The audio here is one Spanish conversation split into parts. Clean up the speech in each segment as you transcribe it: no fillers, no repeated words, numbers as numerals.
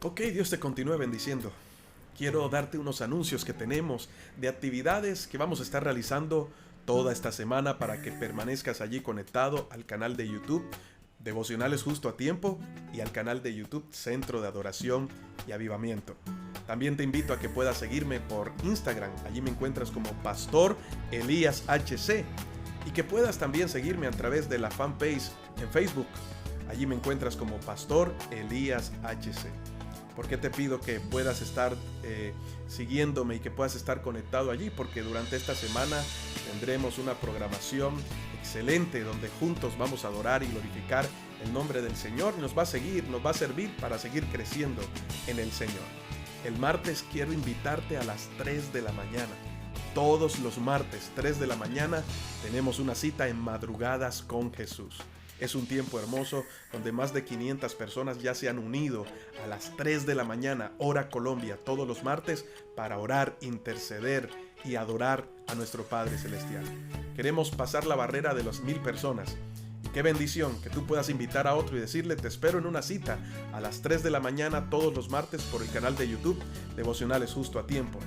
Ok, Dios te continúe bendiciendo. Quiero darte unos anuncios que tenemos de actividades que vamos a estar realizando toda esta semana para que permanezcas allí conectado al canal de YouTube Devocionales Justo a Tiempo y al canal de YouTube Centro de Adoración y Avivamiento. También te invito a que puedas seguirme por Instagram, allí me encuentras como Pastor Elías HC, y que puedas también seguirme a través de la fanpage en Facebook, allí me encuentras como Pastor Elías HC. ¿Por qué te pido que puedas estar siguiéndome y que puedas estar conectado allí? Porque durante esta semana tendremos una programación excelente donde juntos vamos a adorar y glorificar el nombre del Señor y nos va a servir para seguir creciendo en el Señor. El martes quiero invitarte a las 3 de la mañana. Todos los martes, 3 de la mañana, tenemos una cita en Madrugadas con Jesús. Es un tiempo hermoso donde más de 500 personas ya se han unido a las 3 de la mañana, hora Colombia, todos los martes para orar, interceder y adorar a nuestro Padre Celestial. Queremos pasar la barrera de las 1000 personas. Y qué bendición que tú puedas invitar a otro y decirle: te espero en una cita a las 3 de la mañana todos los martes por el canal de YouTube Devocionales Justo a Tiempo.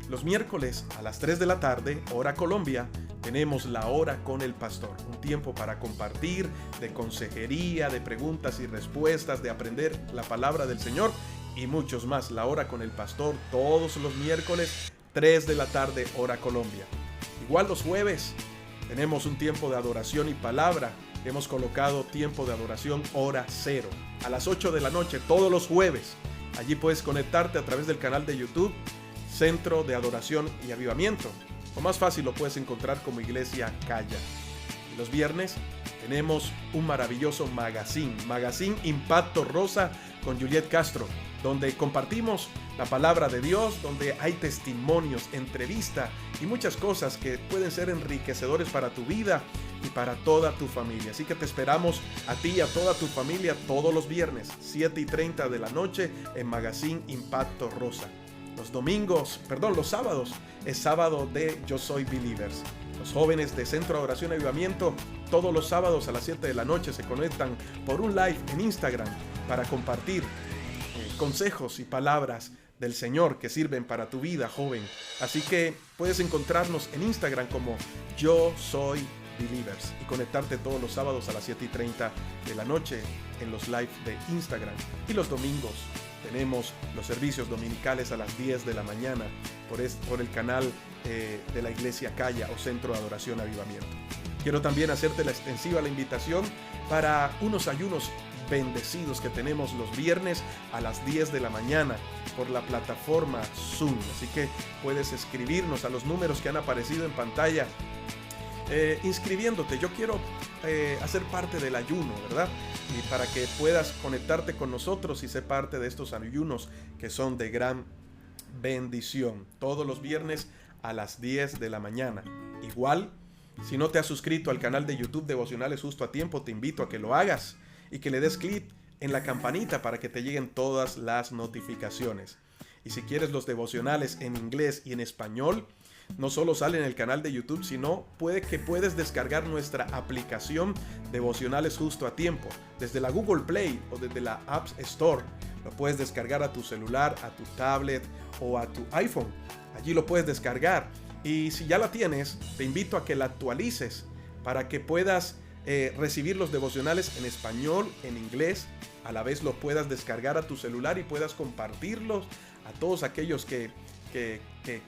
Los miércoles a las 3 de la tarde, hora Colombia, tenemos la hora con el pastor, un tiempo para compartir, de consejería, de preguntas y respuestas, de aprender la palabra del Señor y muchos más. La hora con el pastor todos los miércoles, 3 de la tarde, hora Colombia. Igual los jueves tenemos un tiempo de adoración y palabra. Hemos colocado tiempo de adoración hora cero, a las 8 de la noche, todos los jueves. Allí puedes conectarte a través del canal de YouTube Centro de Adoración y Avivamiento, o más fácil lo puedes encontrar como Iglesia Calla. Y los viernes tenemos un maravilloso magazine Impacto Rosa con Juliet Castro, donde compartimos la palabra de Dios, donde hay testimonios, entrevista y muchas cosas que pueden ser enriquecedores para tu vida y para toda tu familia. Así que te esperamos a ti y a toda tu familia todos los viernes, 7:30 de la noche en Magazine Impacto Rosa. Los sábados es sábado de Yo Soy Believers. Los jóvenes de Centro de Adoración y Avivamiento todos los sábados a las 7 de la noche se conectan por un live en Instagram para compartir consejos y palabras del Señor que sirven para tu vida, joven. Así que puedes encontrarnos en Instagram como Yo Soy Believers y conectarte todos los sábados a las 7:30 de la noche en los live de Instagram. Y los domingos tenemos los servicios dominicales a las 10 de la mañana por el canal de la Iglesia Calla o Centro de Adoración Avivamiento. Quiero también hacerte la extensiva la invitación para unos ayunos bendecidos que tenemos los viernes a las 10 de la mañana por la plataforma Zoom. Así que puedes escribirnos a los números que han aparecido en pantalla inscribiéndote. Yo quiero hacer parte del ayuno, ¿verdad? Y para que puedas conectarte con nosotros y ser parte de estos ayunos que son de gran bendición. Todos los viernes a las 10 de la mañana. Igual, si no te has suscrito al canal de YouTube Devocionales Justo a Tiempo, te invito a que lo hagas y que le des clic en la campanita para que te lleguen todas las notificaciones. Y si quieres los devocionales en inglés y en español, no solo sale en el canal de YouTube, sino puedes descargar nuestra aplicación Devocionales Justo a Tiempo desde la Google Play o desde la App Store. Lo puedes descargar a tu celular, a tu tablet o a tu iPhone. Allí lo puedes descargar. Y si ya la tienes, te invito a que la actualices para que puedas recibir los devocionales en español, en inglés. A la vez lo puedas descargar a tu celular y puedas compartirlos a todos aquellos que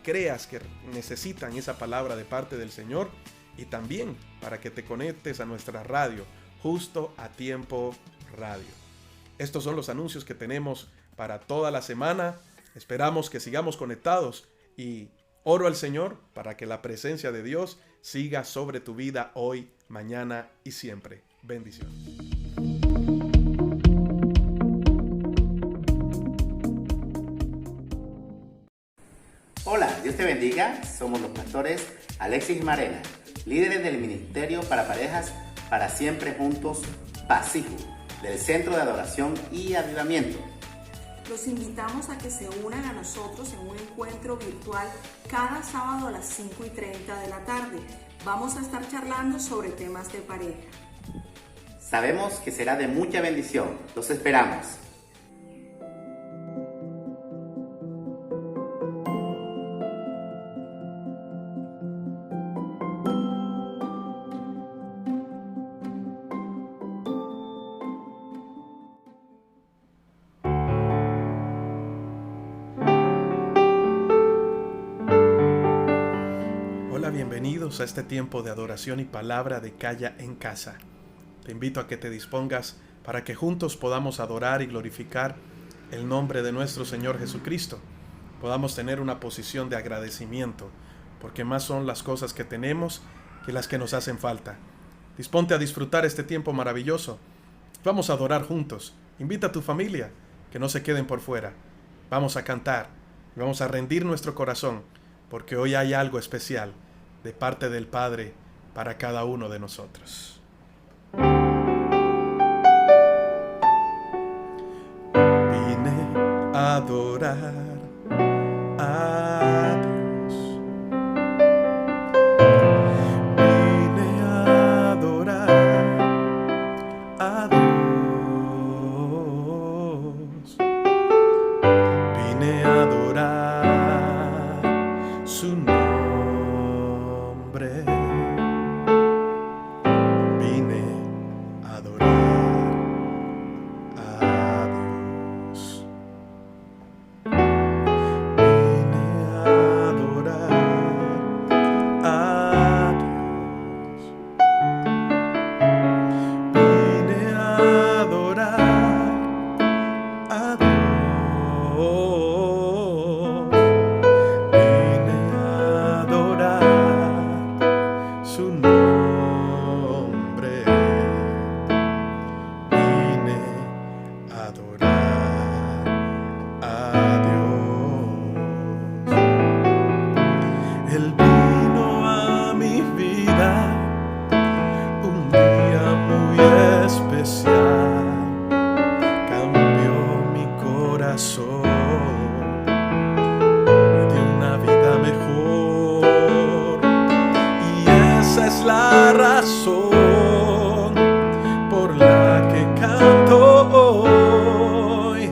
creas que necesitan esa palabra de parte del Señor, y también para que te conectes a nuestra radio, Justo a Tiempo Radio. Estos son los anuncios que tenemos para toda la semana. Esperamos que sigamos conectados y oro al Señor para que la presencia de Dios siga sobre tu vida hoy, mañana y siempre. Bendiciones. Hola, Dios te bendiga. Somos los pastores Alexis y Marena, líderes del Ministerio para Parejas para Siempre Juntos, PASIJU, del Centro de Adoración y Avivamiento. Los invitamos a que se unan a nosotros en un encuentro virtual cada sábado a las 5:30 de la tarde. Vamos a estar charlando sobre temas de pareja. Sabemos que será de mucha bendición. Los esperamos. bienvenidos a este tiempo de adoración y palabra de Calla en Casa. Te invito a que te dispongas para que juntos podamos adorar y glorificar el nombre de nuestro Señor Jesucristo. Podamos tener una posición de agradecimiento, porque más son las cosas que tenemos que las que nos hacen falta. Disponte a disfrutar este tiempo maravilloso. Vamos a adorar juntos. Invita a tu familia, que no se queden por fuera. Vamos a cantar, vamos a rendir nuestro corazón, porque hoy hay algo especial de parte del Padre para cada uno de nosotros. Vine a adorar a Dios. Vine a adorar a Dios. Vine a adorar su nombre. Vine a adorar a Dios. Vine a adorar a Dios. Vine a adorar a Dios. Vine a adorar su nombre. Vine a adorar a Dios. Él vino a mi vida un día muy especial. Cambió mi corazón, me dio una vida mejor. Y esa es la razón por la que canto hoy.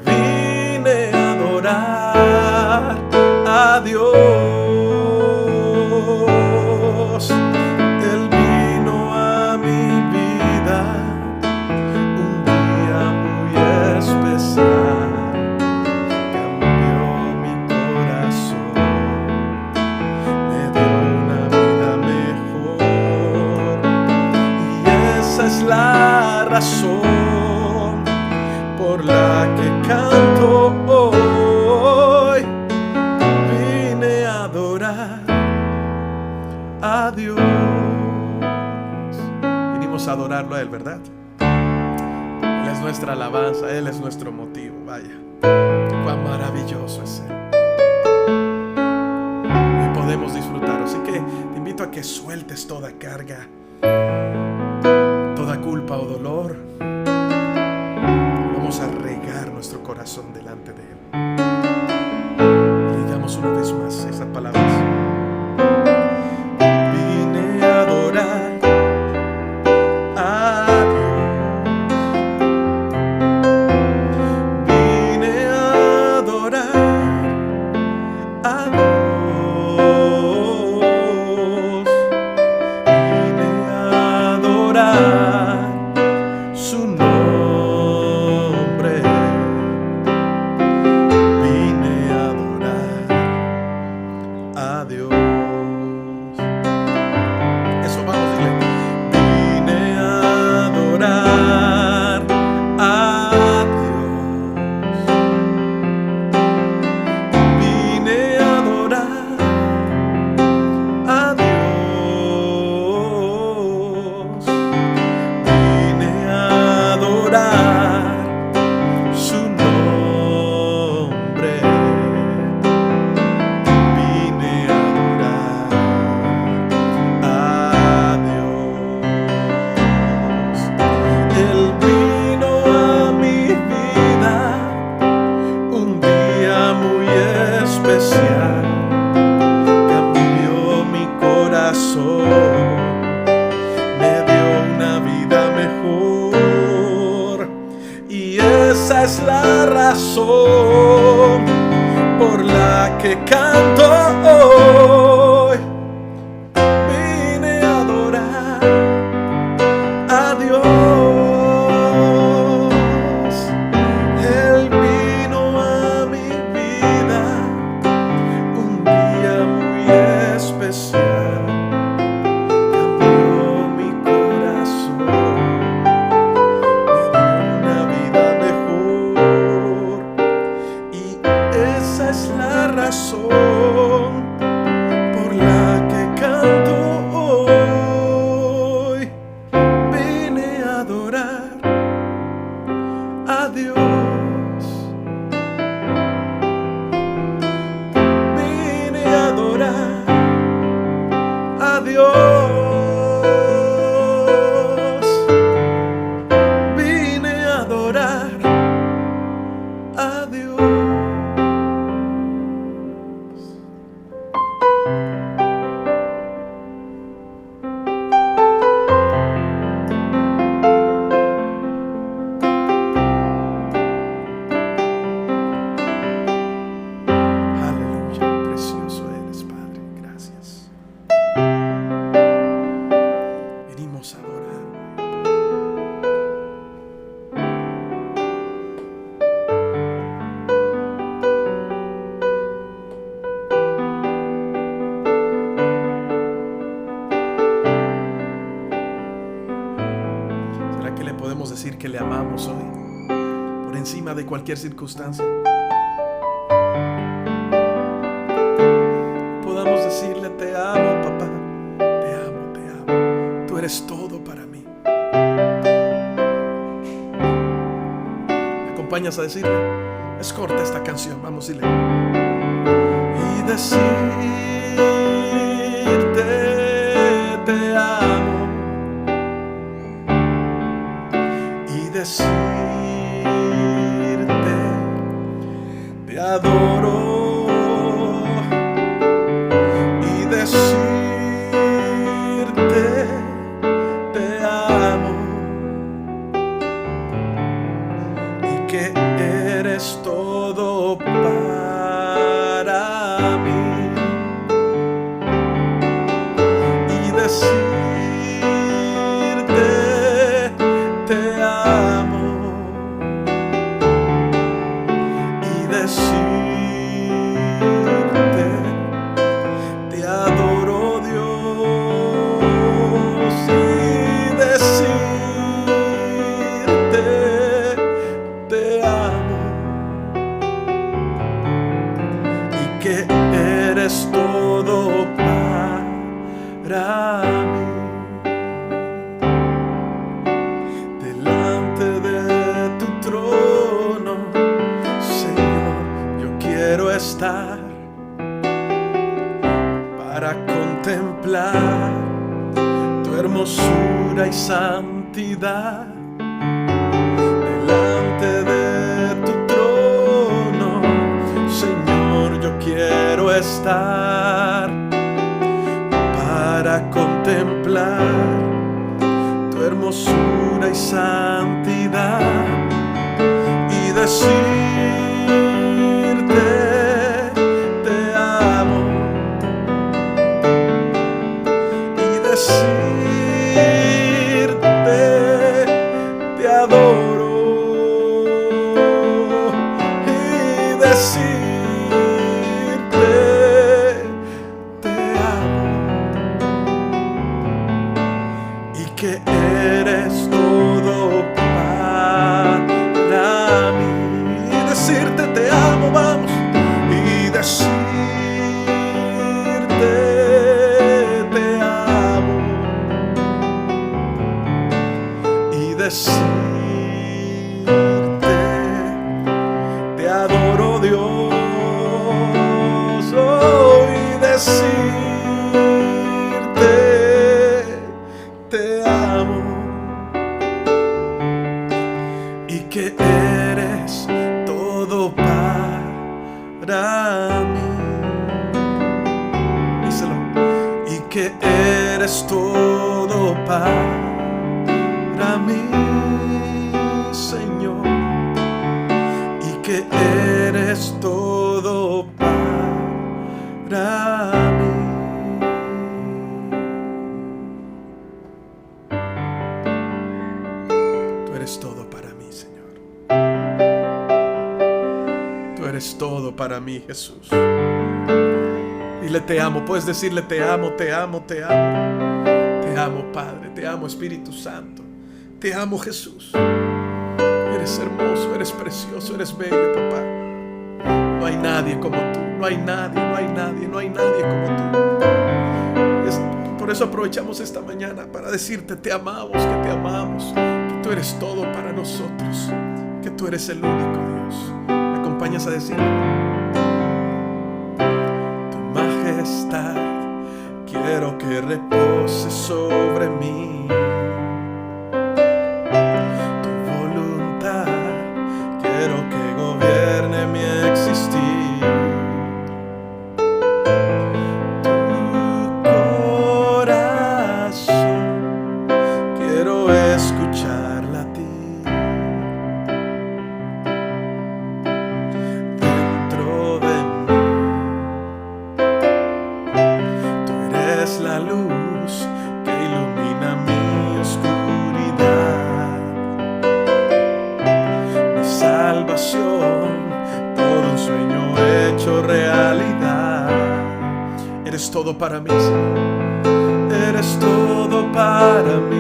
Vine a adorar a Dios. Él vino a mi vida un día muy especial. Cambió mi corazón, me dio una vida mejor. Y esa es la razón por la que canto hoy. Vine a adorar a Dios. Vinimos a adorarlo a Él, ¿verdad? Él es nuestra alabanza, Él es nuestro motivo. Vaya, cuán maravilloso es Él. Y podemos disfrutar. Así que te invito a que sueltes toda carga, toda culpa o dolor. Vamos a regar nuestro corazón delante de Él. Y digamos una vez más esas palabras. Vine a adorar a Dios. Vine a adorar a Dios. Vine a adorar su nombre. Vine a adorar a Dios. Eso, vamos, dile. Vine a adorar a Dios. Vine a adorar a Dios. Vine a adorar su nombre. Vine a adorar a Dios. Él vino a mi vida un día muy especial. Cambió mi corazón, me dio una vida mejor. Y esa es la razón por la que canto hoy. Vine a adorar a Dios. Él vino a mi vida un día muy especial. Dios. Vine a adorar a Dios. Vine a adorar a Dios. Decir que le amamos hoy por encima de cualquier circunstancia. Podamos decirle: te amo, papá, te amo, te amo, tú eres todo para mí. ¿Me acompañas a decirle? Es corta esta canción, vamos a decirle. Y decirte: te amo. Decirte: te adoro. Y decirte: te amo. Y que eres todo para mí. Y decirte: te amo. Decirte: te adoro, Dios. Y decirte: te amo. Y que eres todo para mí. Delante de tu trono, quiero estar para contemplar tu hermosura y santidad. Delante de tu trono, Señor, yo quiero estar para contemplar tu hermosura y santidad y decirte: te amo. Y decirte: te adoro. Y decirte: te amo. Y que eres todo para mí. Y decirte: te amo, vamos. Y decirte: te amo. Y decirte: te adoro, Dios. Oh, y decirte: te amo. Y que eres todo para mí. Díselo. Y que eres todo para mí, Señor. Y que eres todo para mí. Tú eres todo para mí, Señor. Tú eres todo para mí, Jesús. Dile: te amo. Puedes decirle: te amo, te amo, te amo. Te amo, Padre. Te amo, Espíritu Santo. Te amo, Jesús. Eres hermoso, eres precioso, eres bello, papá. No hay nadie como tú. No hay nadie, no hay nadie, no hay nadie como tú. Por eso aprovechamos esta mañana para decirte: te amamos, que te amamos, que tú eres todo para nosotros. que tú eres el único Dios. ¿Me acompañas a decirlo? Tu majestad quiero que repose sobre mí. Tu voluntad quiero que gobierne mi existir. Escucharla a ti. Dentro de mí tú eres la luz que ilumina mi oscuridad, mi salvación, todo un sueño hecho realidad. Eres todo para mí, Señor. Eres todo para mí.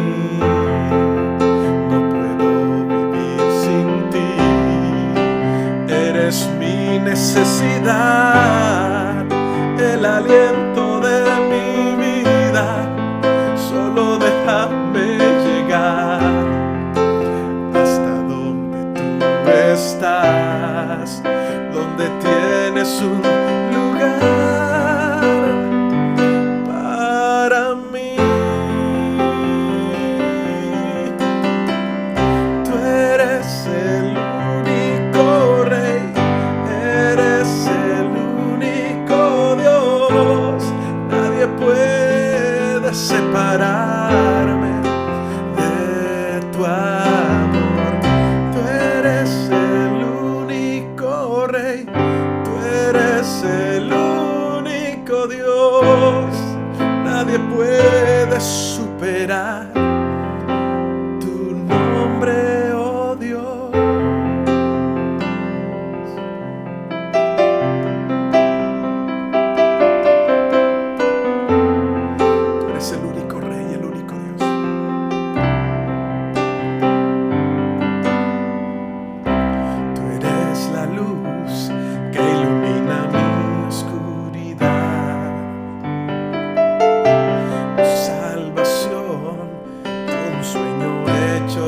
Es mi necesidad, el aliento de mi vida. Solo déjame llegar hasta donde tú estás, donde tienes un lugar para mí. Tú eres el único Rey. Puede separarme de tu amor. Tú eres el único Rey, tú eres el único Dios. Nadie puede superar tu nombre, oh Dios.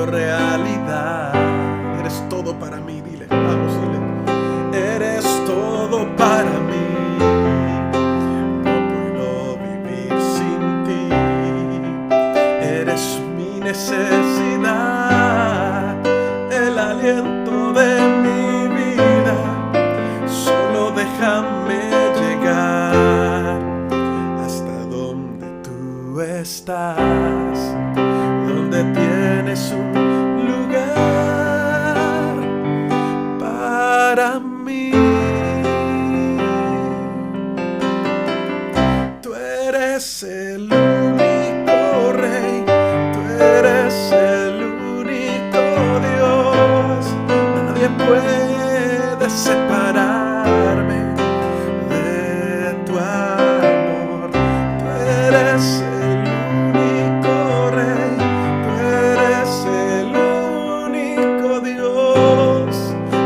Realidad, eres todo para mí, dile, vamos, dile, eres todo para mí, no puedo vivir sin ti, eres mi necesidad, el aliento de mi vida, solo déjame llegar hasta donde tú estás, donde tienes un lugar para mí. Tú eres el único Rey, tú eres el único Dios. Nadie puede separarme de tu amor. Tú eres el único Rey, tú eres el único Dios.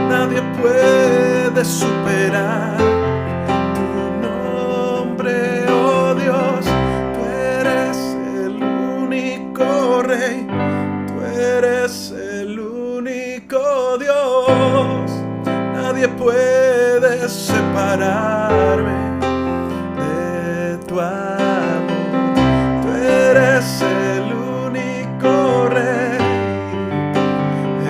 Nadie puede superar tu nombre, oh Dios. Tú eres el único Rey, tú eres el único Dios. Nadie puede separarme de tu amor. Tú eres el único Rey,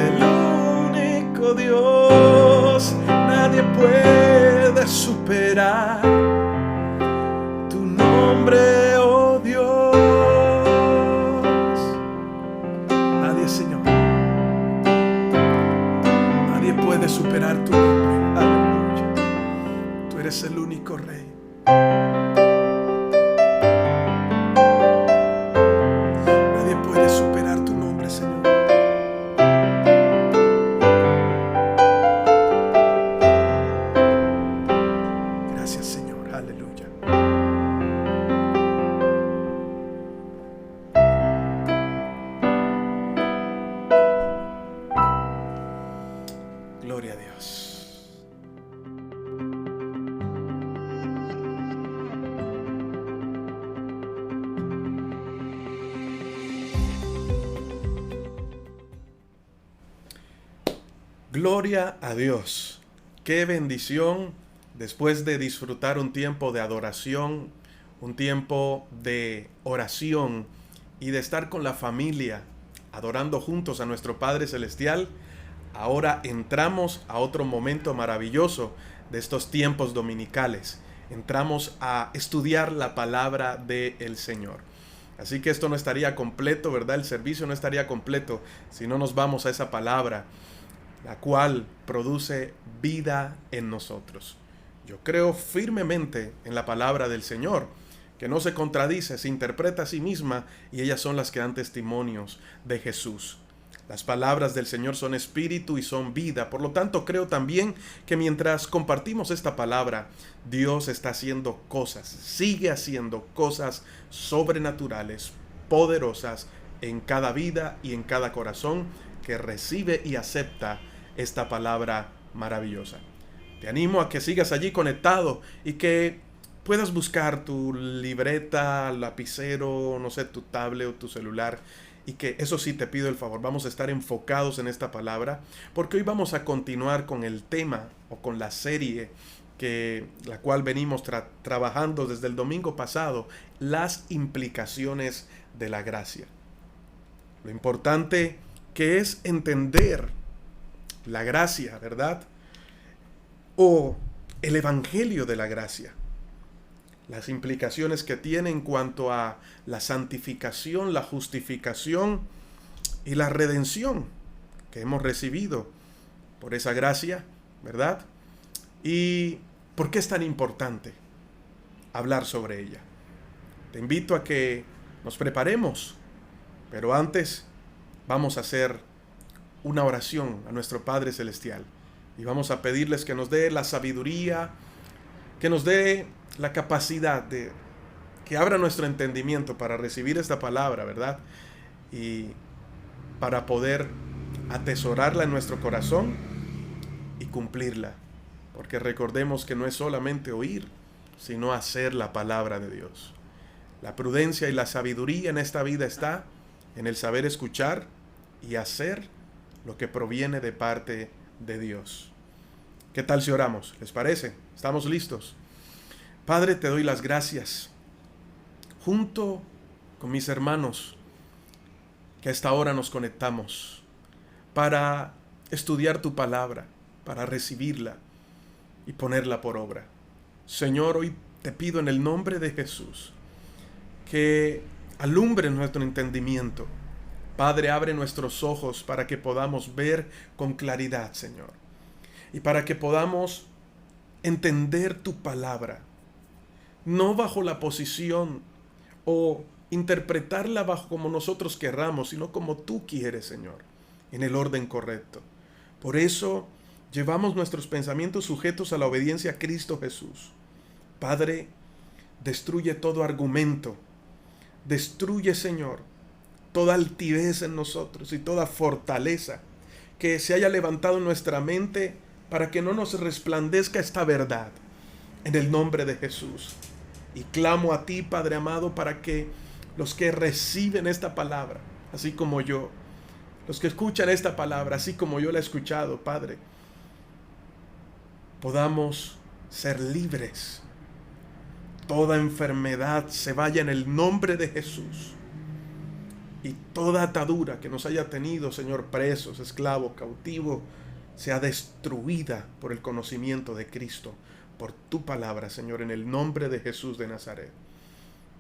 el único Dios. Nadie puede superar tu nombre, oh Dios. Nadie, Señor. Nadie puede superar tu nombre. Aleluya. Tú eres el único Rey. Nadie puede superar tu nombre, Señor. Gracias, Señor. Aleluya. Gloria a Dios. Gloria a Dios. Qué bendición después de disfrutar un tiempo de adoración, un tiempo de oración y de estar con la familia, adorando juntos a nuestro Padre Celestial. Ahora entramos a otro momento maravilloso de estos tiempos dominicales. Entramos a estudiar la palabra del Señor. Así que esto no estaría completo, ¿verdad? El servicio no estaría completo si no nos vamos a esa palabra, la cual produce vida en nosotros. Yo creo firmemente en la palabra del Señor, que no se contradice, se interpreta a sí misma, y ellas son las que dan testimonios de Jesús. Las palabras del Señor son espíritu y son vida. Por lo tanto, creo también que mientras compartimos esta palabra, Dios está haciendo cosas, sigue haciendo cosas sobrenaturales, poderosas en cada vida y en cada corazón que recibe y acepta esta palabra maravillosa. Te animo a que sigas allí conectado y que puedas buscar tu libreta, lapicero, no sé, tu tablet o tu celular. Y que eso sí, te pido el favor, vamos a estar enfocados en esta palabra, porque hoy vamos a continuar con el tema o con la serie la cual venimos trabajando desde el domingo pasado, las implicaciones de la gracia. Lo importante que es entender la gracia, ¿verdad? O el evangelio de la gracia. Las implicaciones que tiene en cuanto a la santificación, la justificación y la redención que hemos recibido por esa gracia, ¿verdad? Y por qué es tan importante hablar sobre ella. Te invito a que nos preparemos, pero antes vamos a hacer una oración a nuestro Padre Celestial y vamos a pedirles que nos dé la sabiduría, que nos dé la capacidad de que abra nuestro entendimiento para recibir esta palabra, ¿verdad? Y para poder atesorarla en nuestro corazón y cumplirla. Porque recordemos que no es solamente oír, sino hacer la palabra de Dios. La prudencia y la sabiduría en esta vida está en el saber escuchar y hacer lo que proviene de parte de Dios. ¿Qué tal si oramos? ¿Les parece? ¿Estamos listos? Padre, te doy las gracias, junto con mis hermanos, que a esta hora nos conectamos para estudiar tu palabra, para recibirla y ponerla por obra. Señor, hoy te pido en el nombre de Jesús que alumbre nuestro entendimiento. Padre, abre nuestros ojos para que podamos ver con claridad, Señor, y para que podamos entender tu palabra, no bajo la posición o interpretarla bajo como nosotros querramos, sino como tú quieres, Señor, en el orden correcto. Por eso llevamos nuestros pensamientos sujetos a la obediencia a Cristo Jesús. Padre, destruye todo argumento, destruye, Señor, toda altivez en nosotros y toda fortaleza que se haya levantado en nuestra mente para que no nos resplandezca esta verdad, en el nombre de Jesús. Y clamo a ti, Padre amado, para que los que reciben esta palabra, así como yo, los que escuchan esta palabra, así como yo la he escuchado, Padre, podamos ser libres. Toda enfermedad se vaya en el nombre de Jesús. Y toda atadura que nos haya tenido, Señor, presos, esclavos, cautivos, sea destruida por el conocimiento de Cristo, por tu palabra, Señor, en el nombre de Jesús de Nazaret.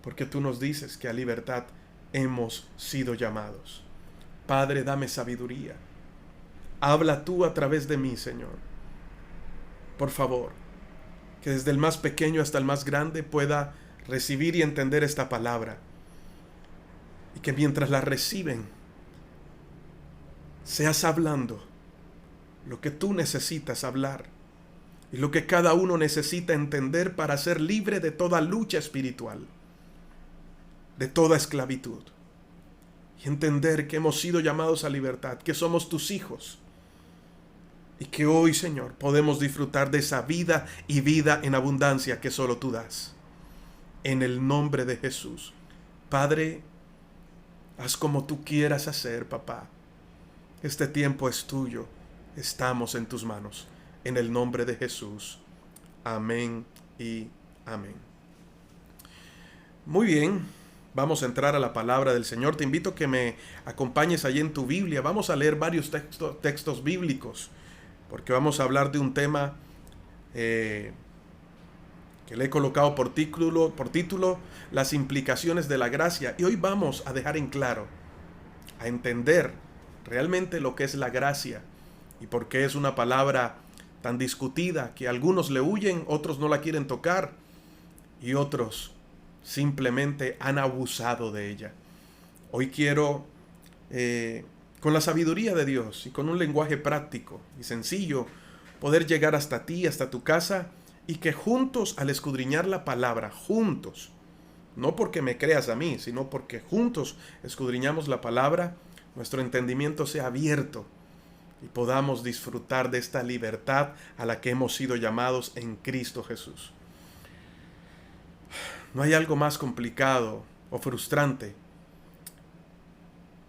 Porque tú nos dices que a libertad hemos sido llamados. Padre, dame sabiduría. Habla tú a través de mí, Señor. Por favor, que desde el más pequeño hasta el más grande pueda recibir y entender esta palabra. Y que mientras la reciben, seas hablando lo que tú necesitas hablar y lo que cada uno necesita entender para ser libre de toda lucha espiritual, de toda esclavitud, y entender que hemos sido llamados a libertad, que somos tus hijos, y que hoy, Señor, podemos disfrutar de esa vida y vida en abundancia que solo tú das. En el nombre de Jesús. Padre, haz como tú quieras hacer, papá. Este tiempo es tuyo. estamos en tus manos. En el nombre de Jesús. Amén y amén. Muy bien, vamos a entrar a la palabra del Señor. Te invito a que me acompañes allí en tu Biblia. Vamos a leer varios textos bíblicos, porque vamos a hablar de un tema que le he colocado por título, las implicaciones de la gracia. Y hoy vamos a dejar en claro, a entender realmente lo que es la gracia y por qué es una palabra tan discutida que algunos le huyen, otros no la quieren tocar y otros simplemente han abusado de ella. Hoy quiero, con la sabiduría de Dios y con un lenguaje práctico y sencillo, poder llegar hasta ti, hasta tu casa, y que juntos, al escudriñar la palabra, juntos, no porque me creas a mí, sino porque juntos escudriñamos la palabra, nuestro entendimiento sea abierto y podamos disfrutar de esta libertad a la que hemos sido llamados en Cristo Jesús. No hay algo más complicado o frustrante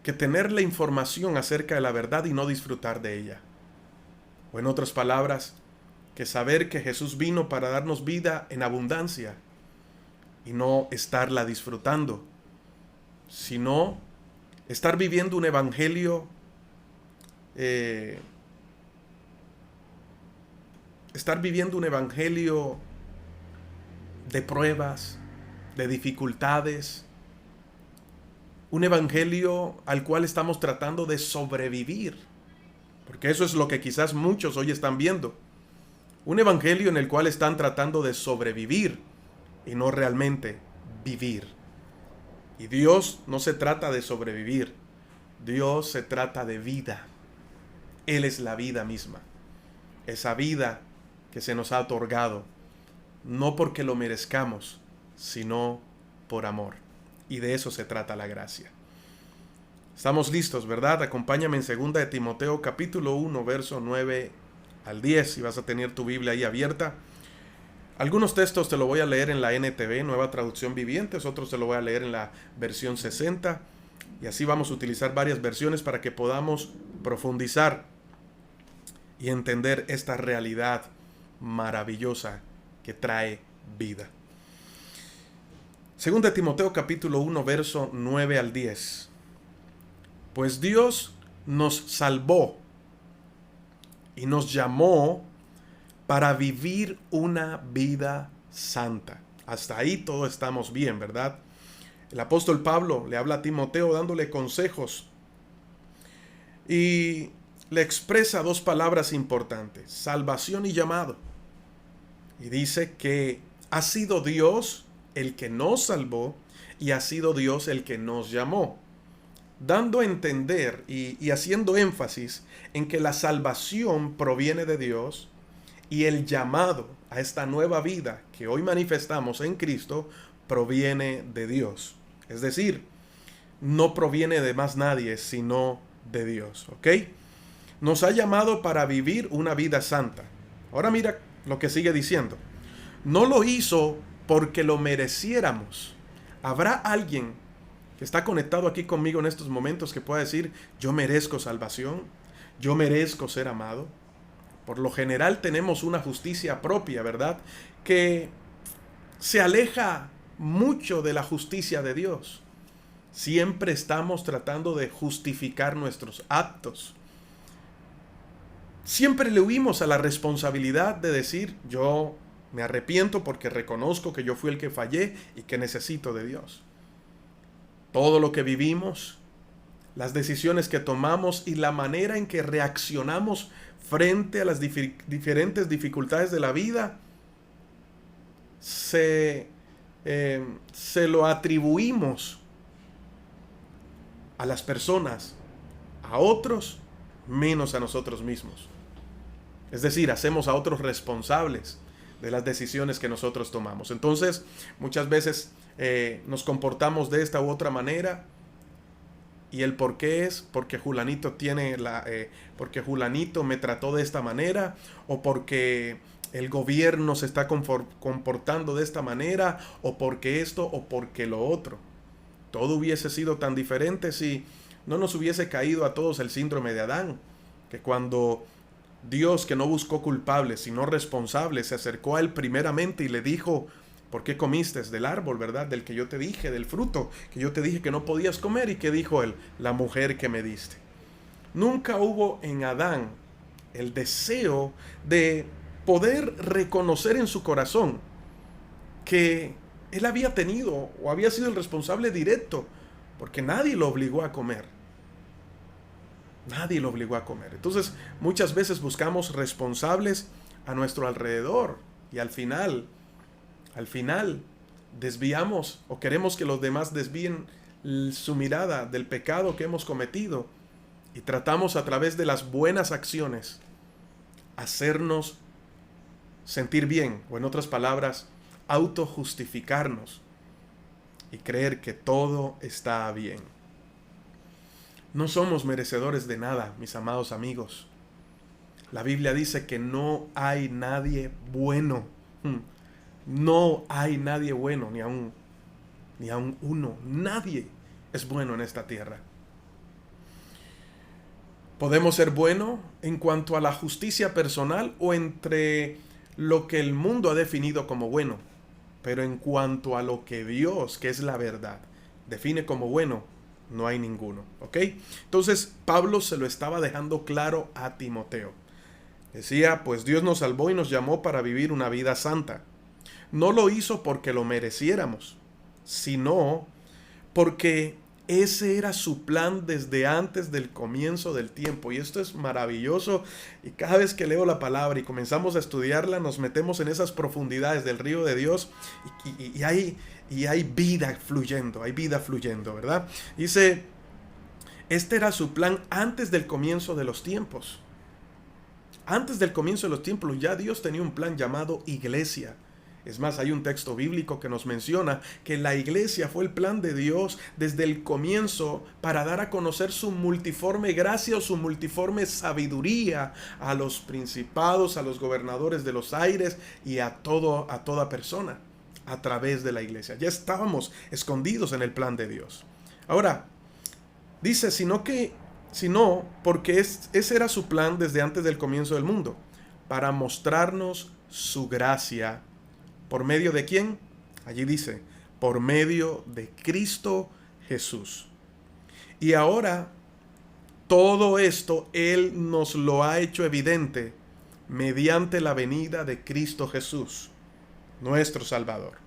que tener la información acerca de la verdad y no disfrutar de ella. O en otras palabras, que saber que Jesús vino para darnos vida en abundancia y no estarla disfrutando, sino estar viviendo un evangelio de pruebas, de dificultades, un evangelio al cual estamos tratando de sobrevivir, porque eso es lo que quizás muchos hoy están viendo, un evangelio en el cual están tratando de sobrevivir y no realmente vivir. Y Dios no se trata de sobrevivir, Dios se trata de vida. Él es la vida misma, esa vida que se nos ha otorgado, no porque lo merezcamos, sino por amor. Y de eso se trata la gracia. Estamos listos, ¿verdad? Acompáñame en 2 de Timoteo capítulo 1, verso 9 al 10, si vas a tener tu Biblia ahí abierta. Algunos textos te lo voy a leer en la NTV, Nueva Traducción Vivientes, otros te lo voy a leer en la versión 60, y así vamos a utilizar varias versiones para que podamos profundizar y entender esta realidad maravillosa que trae vida. 2 de Timoteo capítulo 1, verso 9 al 10. Pues Dios nos salvó y nos llamó para vivir una vida santa. Hasta ahí todo estamos bien, ¿verdad? El apóstol Pablo le habla a Timoteo dándole consejos y le expresa dos palabras importantes: salvación y llamado. Y dice que ha sido Dios el que nos salvó y ha sido Dios el que nos llamó, dando a entender y haciendo énfasis en que la salvación proviene de Dios y el llamado a esta nueva vida que hoy manifestamos en Cristo proviene de Dios. Es decir, no proviene de más nadie sino de Dios, ¿ok? Nos ha llamado para vivir una vida santa. Ahora mira lo que sigue diciendo. No lo hizo porque lo mereciéramos. ¿Habrá alguien que está conectado aquí conmigo en estos momentos que pueda decir: yo merezco salvación, yo merezco ser amado? Por lo general tenemos una justicia propia, ¿verdad?, que se aleja mucho de la justicia de Dios. Siempre estamos tratando de justificar nuestros actos. Siempre le huimos a la responsabilidad de decir: yo me arrepiento porque reconozco que yo fui el que fallé y que necesito de Dios. Todo lo que vivimos, las decisiones que tomamos y la manera en que reaccionamos frente a las diferentes dificultades de la vida, se lo atribuimos a las personas, a otros, menos a nosotros mismos. Es decir, hacemos a otros responsables de las decisiones que nosotros tomamos. Entonces, muchas veces nos comportamos de esta u otra manera, y el por qué es porque Julanito porque Julanito me trató de esta manera, o porque el gobierno se está comportando de esta manera, o porque esto, o porque lo otro. Todo hubiese sido tan diferente si no nos hubiese caído a todos el síndrome de Adán, que cuando Dios, que no buscó culpables, sino responsables, se acercó a él primeramente y le dijo: ¿por qué comiste del árbol, verdad? Del que yo te dije, del fruto que yo te dije que no podías comer. ¿Y qué dijo él? La mujer que me diste. Nunca hubo en Adán el deseo de poder reconocer en su corazón que él había tenido o había sido el responsable directo, porque nadie lo obligó a comer. Nadie lo obligó a comer. Entonces, muchas veces buscamos responsables a nuestro alrededor y al final desviamos o queremos que los demás desvíen su mirada del pecado que hemos cometido y tratamos a través de las buenas acciones hacernos sentir bien, o en otras palabras, autojustificarnos y creer que todo está bien. No somos merecedores de nada, mis amados amigos. La Biblia dice que no hay nadie bueno. No hay nadie bueno, ni aun uno. Nadie es bueno en esta tierra. Podemos ser buenos en cuanto a la justicia personal o entre lo que el mundo ha definido como bueno. Pero en cuanto a lo que Dios, que es la verdad, define como bueno, no hay ninguno. ¿Ok? Entonces Pablo se lo estaba dejando claro a Timoteo. Decía, pues Dios nos salvó y nos llamó para vivir una vida santa. No lo hizo porque lo mereciéramos, sino porque ese era su plan desde antes del comienzo del tiempo. Y esto es maravilloso. Y cada vez que leo la palabra y comenzamos a estudiarla, nos metemos en esas profundidades del río de Dios y hay vida fluyendo, ¿verdad? Dice, este era su plan antes del comienzo de los tiempos. Antes del comienzo de los tiempos ya Dios tenía un plan llamado iglesia. Es más, hay un texto bíblico que nos menciona que la iglesia fue el plan de Dios desde el comienzo para dar a conocer su multiforme gracia o su multiforme sabiduría a los principados, a los gobernadores de los aires y a toda persona a través de la iglesia. Ya estábamos escondidos en el plan de Dios. Ahora, dice, sino porque ese era su plan desde antes del comienzo del mundo, para mostrarnos su gracia. ¿Por medio de quién? Allí dice, por medio de Cristo Jesús. Y ahora, todo esto Él nos lo ha hecho evidente mediante la venida de Cristo Jesús, nuestro Salvador.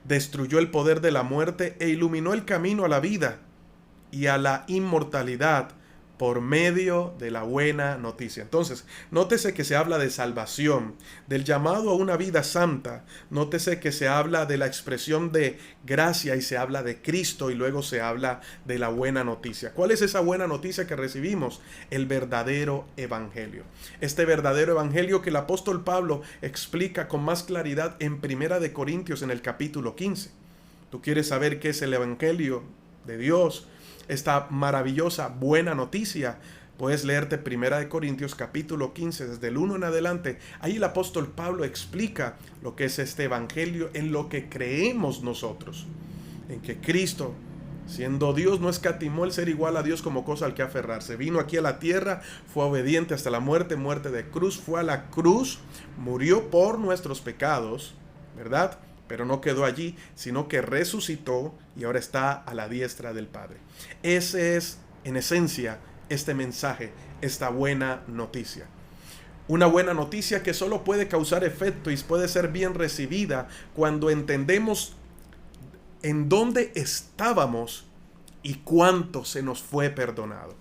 Destruyó el poder de la muerte e iluminó el camino a la vida y a la inmortalidad por medio de la buena noticia. Entonces, nótese que se habla de salvación, del llamado a una vida santa. Nótese que se habla de la expresión de gracia y se habla de Cristo y luego se habla de la buena noticia. ¿Cuál es esa buena noticia que recibimos? El verdadero evangelio. Este verdadero evangelio que el apóstol Pablo explica con más claridad en 1 Corintios en el capítulo 15. ¿Tú quieres saber qué es el evangelio de Dios? Esta maravillosa buena noticia, puedes leerte 1 Corintios capítulo 15 desde el 1 en adelante. Ahí el apóstol Pablo explica lo que es este evangelio, en lo que creemos nosotros, en que Cristo, siendo Dios, no escatimó el ser igual a Dios como cosa al que aferrarse. Vino aquí a la tierra, fue obediente hasta la muerte de cruz, fue a la cruz, murió por nuestros pecados, ¿verdad? Pero no quedó allí, sino que resucitó y ahora está a la diestra del Padre. Ese es, en esencia, este mensaje, esta buena noticia. Una buena noticia que solo puede causar efecto y puede ser bien recibida cuando entendemos en dónde estábamos y cuánto se nos fue perdonado.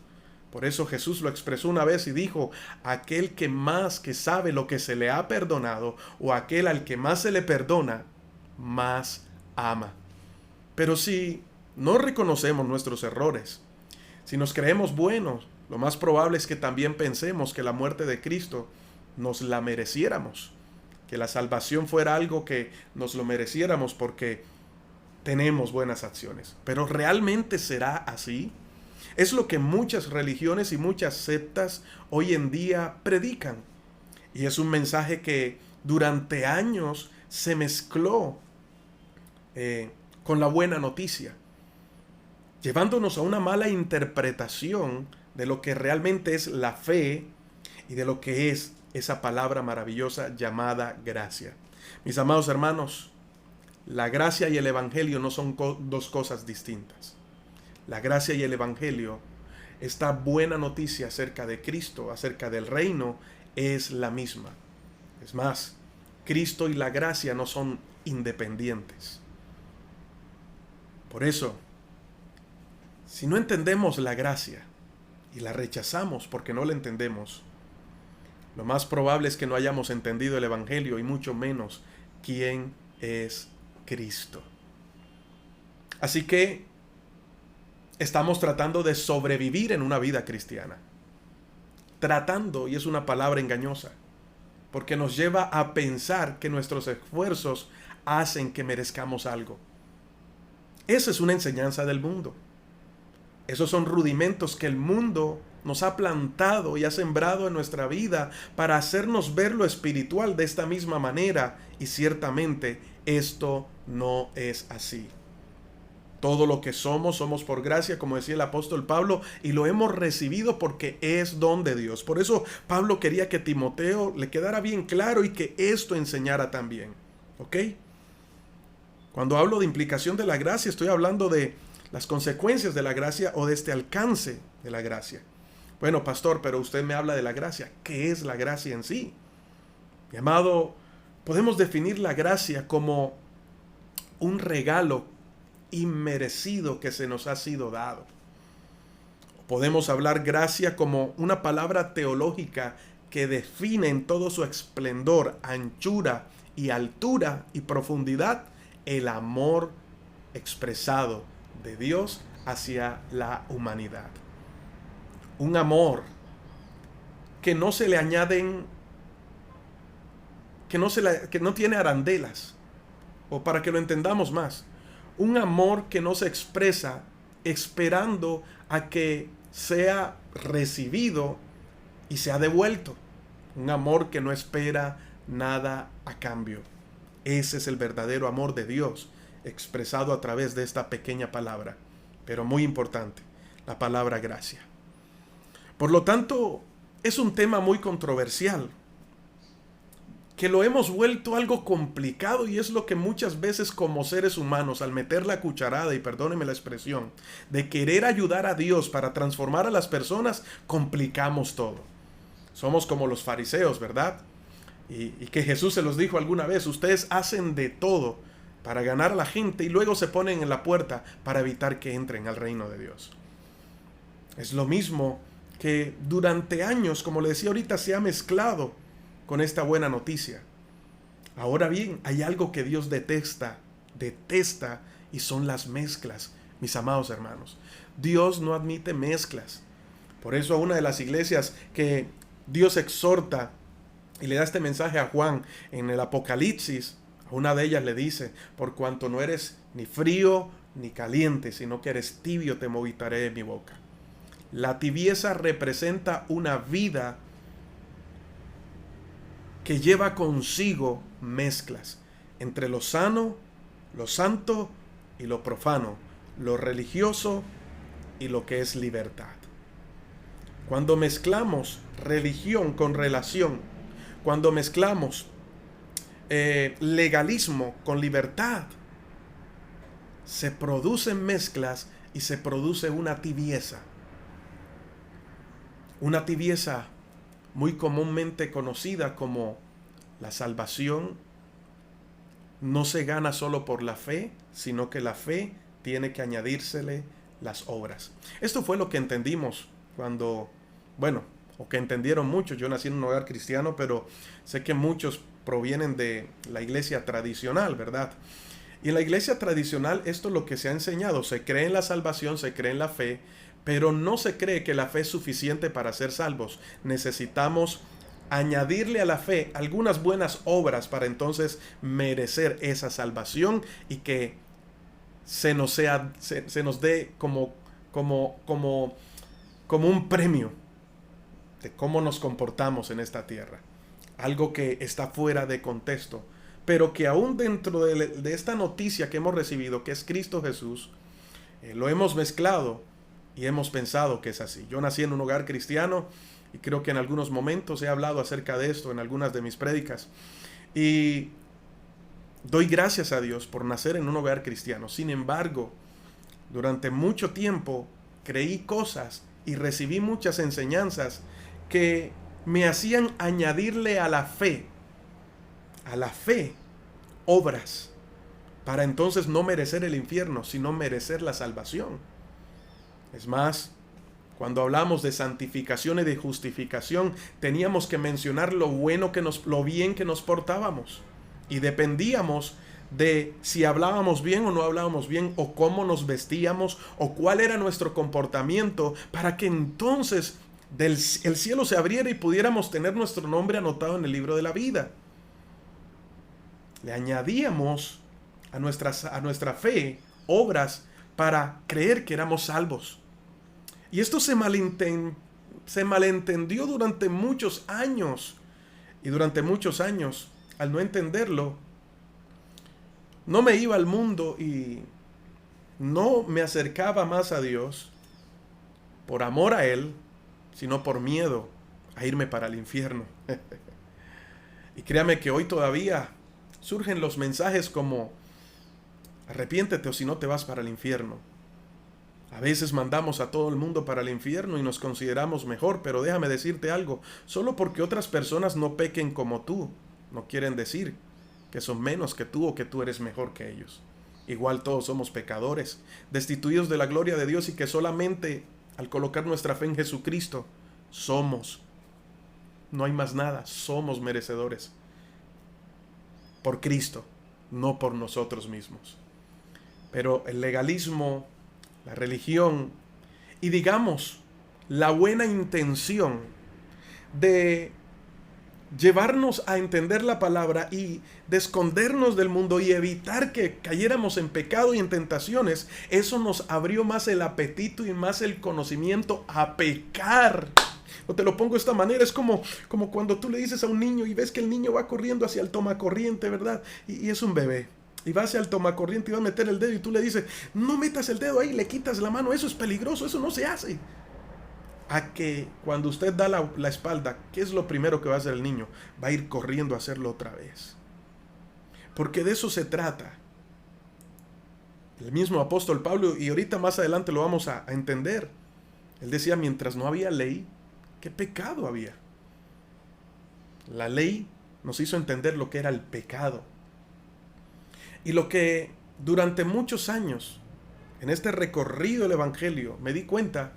Por eso Jesús lo expresó una vez y dijo, aquel que sabe lo que se le ha perdonado, o aquel al que más se le perdona, más ama. Pero si no reconocemos nuestros errores, si nos creemos buenos, lo más probable es que también pensemos que la muerte de Cristo nos la mereciéramos, que la salvación fuera algo que nos lo mereciéramos porque tenemos buenas acciones. Pero ¿realmente será así? Es lo que muchas religiones y muchas sectas hoy en día predican. Y es un mensaje que durante años se mezcló con la buena noticia, llevándonos a una mala interpretación de lo que realmente es la fe y de lo que es esa palabra maravillosa llamada gracia. Mis amados hermanos, la gracia y el evangelio no son dos cosas distintas. La gracia y el evangelio, esta buena noticia acerca de Cristo, acerca del reino, es la misma. Es más, Cristo y la gracia no son independientes. Por eso, si no entendemos la gracia y la rechazamos porque no la entendemos, lo más probable es que no hayamos entendido el evangelio y mucho menos quién es Cristo. Así que estamos tratando de sobrevivir en una vida cristiana. Tratando, y es una palabra engañosa, porque nos lleva a pensar que nuestros esfuerzos hacen que merezcamos algo. Esa es una enseñanza del mundo. Esos son rudimentos que el mundo nos ha plantado y ha sembrado en nuestra vida para hacernos ver lo espiritual de esta misma manera, y ciertamente esto no es así. Todo lo que somos por gracia, como decía el apóstol Pablo, y lo hemos recibido porque es don de Dios. Por eso Pablo quería que Timoteo le quedara bien claro y que esto enseñara también. ¿Ok? Cuando hablo de implicación de la gracia, estoy hablando de las consecuencias de la gracia o de este alcance de la gracia. Bueno, pastor, pero usted me habla de la gracia. ¿Qué es la gracia en sí? Mi amado, podemos definir la gracia como un regalo inmerecido que se nos ha sido dado. Podemos hablar gracia como una palabra teológica que define en todo su esplendor, anchura y altura y profundidad el amor expresado de Dios hacia la humanidad. Un amor que no se le añaden, que no tiene arandelas, o para que lo entendamos más, un amor que no se expresa esperando a que sea recibido y sea devuelto. Un amor que no espera nada a cambio. Ese es el verdadero amor de Dios, expresado a través de esta pequeña palabra, pero muy importante, la palabra gracia. Por lo tanto, es un tema muy controversial, que lo hemos vuelto algo complicado, y es lo que muchas veces como seres humanos, al meter la cucharada, y perdónenme la expresión, de querer ayudar a Dios para transformar a las personas, complicamos todo. Somos como los fariseos, ¿verdad? Y que Jesús se los dijo alguna vez: ustedes hacen de todo para ganar a la gente y luego se ponen en la puerta para evitar que entren al reino de Dios. Es lo mismo que durante años, como le decía ahorita, se ha mezclado con esta buena noticia. Ahora bien, hay algo que Dios detesta, y son las mezclas, mis amados hermanos. Dios no admite mezclas. Por eso a una de las iglesias que Dios exhorta y le da este mensaje a Juan en el Apocalipsis, a una de ellas le dice: por cuanto no eres ni frío ni caliente, sino que eres tibio, te vomitaré de mi boca. La tibieza representa una vida que lleva consigo mezclas entre lo sano, lo santo y lo profano, lo religioso y lo que es libertad. Cuando mezclamos religión con relación, cuando mezclamos legalismo con libertad, se producen mezclas y se produce una tibieza. Una tibieza muy comúnmente conocida como la salvación no se gana solo por la fe, sino que la fe tiene que añadírsele las obras. Esto fue lo que entendimos cuando, o que entendieron muchos. Yo nací en un hogar cristiano, pero sé que muchos provienen de la iglesia tradicional, ¿verdad? Y en la iglesia tradicional esto es lo que se ha enseñado: se cree en la salvación, se cree en la fe, pero no se cree que la fe es suficiente para ser salvos. Necesitamos añadirle a la fe algunas buenas obras para entonces merecer esa salvación y que se nos dé como un premio de cómo nos comportamos en esta tierra. Algo que está fuera de contexto, pero que aún dentro de esta noticia que hemos recibido, que es Cristo Jesús, lo hemos mezclado y hemos pensado que es así. Yo nací en un hogar cristiano y creo que en algunos momentos he hablado acerca de esto en algunas de mis prédicas. Y doy gracias a Dios por nacer en un hogar cristiano. Sin embargo, durante mucho tiempo creí cosas y recibí muchas enseñanzas que me hacían añadirle a la fe, obras, para entonces no merecer el infierno, sino merecer la salvación. Es más, cuando hablamos de santificación y de justificación, teníamos que mencionar lo bien que nos portábamos. Y dependíamos de si hablábamos bien o no hablábamos bien, o cómo nos vestíamos, o cuál era nuestro comportamiento, para que entonces el cielo se abriera y pudiéramos tener nuestro nombre anotado en el libro de la vida. Le añadíamos a nuestra fe obras para creer que éramos salvos. Y esto se malentendió durante muchos años. Y durante muchos años, al no entenderlo, no me iba al mundo y no me acercaba más a Dios por amor a Él, sino por miedo a irme para el infierno. Y créame que hoy todavía surgen los mensajes como: arrepiéntete o si no te vas para el infierno. A veces mandamos a todo el mundo para el infierno y nos consideramos mejor, pero déjame decirte algo: solo porque otras personas no pequen como tú, no quieren decir que son menos que tú o que tú eres mejor que ellos. Igual todos somos pecadores, destituidos de la gloria de Dios, y que solamente al colocar nuestra fe en Jesucristo no hay más nada, somos merecedores por Cristo, no por nosotros mismos. Pero el legalismo, la religión y digamos la buena intención de llevarnos a entender la palabra y de escondernos del mundo y evitar que cayéramos en pecado y en tentaciones, eso nos abrió más el apetito y más el conocimiento a pecar. O te lo pongo de esta manera: es como cuando tú le dices a un niño y ves que el niño va corriendo hacia el tomacorriente, ¿verdad? Y es un bebé. Y va hacia el tomacorriente y va a meter el dedo y tú le dices: no metas el dedo ahí, le quitas la mano, eso es peligroso, eso no se hace. A que cuando usted da la espalda, ¿qué es lo primero que va a hacer el niño? Va a ir corriendo a hacerlo otra vez. Porque de eso se trata. El mismo apóstol Pablo, y ahorita más adelante lo vamos a entender, él decía: mientras no había ley, ¿qué pecado había? La ley nos hizo entender lo que era el pecado. Y lo que durante muchos años, en este recorrido del Evangelio, me di cuenta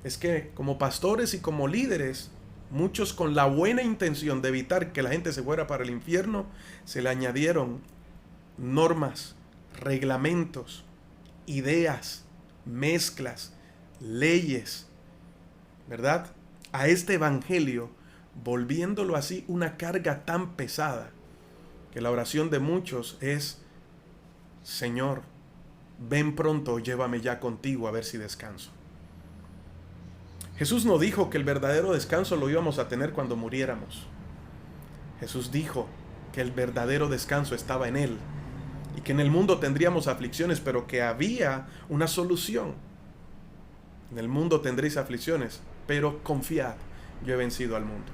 es que como pastores y como líderes, muchos con la buena intención de evitar que la gente se fuera para el infierno, se le añadieron normas, reglamentos, ideas, mezclas, leyes, ¿verdad?, a este Evangelio, volviéndolo así una carga tan pesada que la oración de muchos es: Señor, ven pronto, llévame ya contigo a ver si descanso. Jesús no dijo que el verdadero descanso lo íbamos a tener cuando muriéramos. Jesús dijo que el verdadero descanso estaba en Él y que en el mundo tendríamos aflicciones, pero que había una solución. En el mundo tendréis aflicciones, pero confiad, yo he vencido al mundo.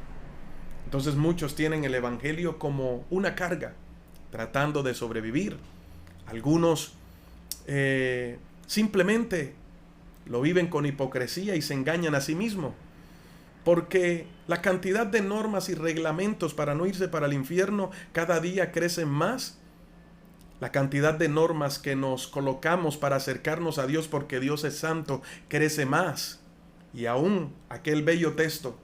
Entonces muchos tienen el Evangelio como una carga, tratando de sobrevivir. Algunos simplemente lo viven con hipocresía y se engañan a sí mismos, porque la cantidad de normas y reglamentos para no irse para el infierno cada día crece más. La cantidad de normas que nos colocamos para acercarnos a Dios porque Dios es santo crece más. Y aún aquel bello texto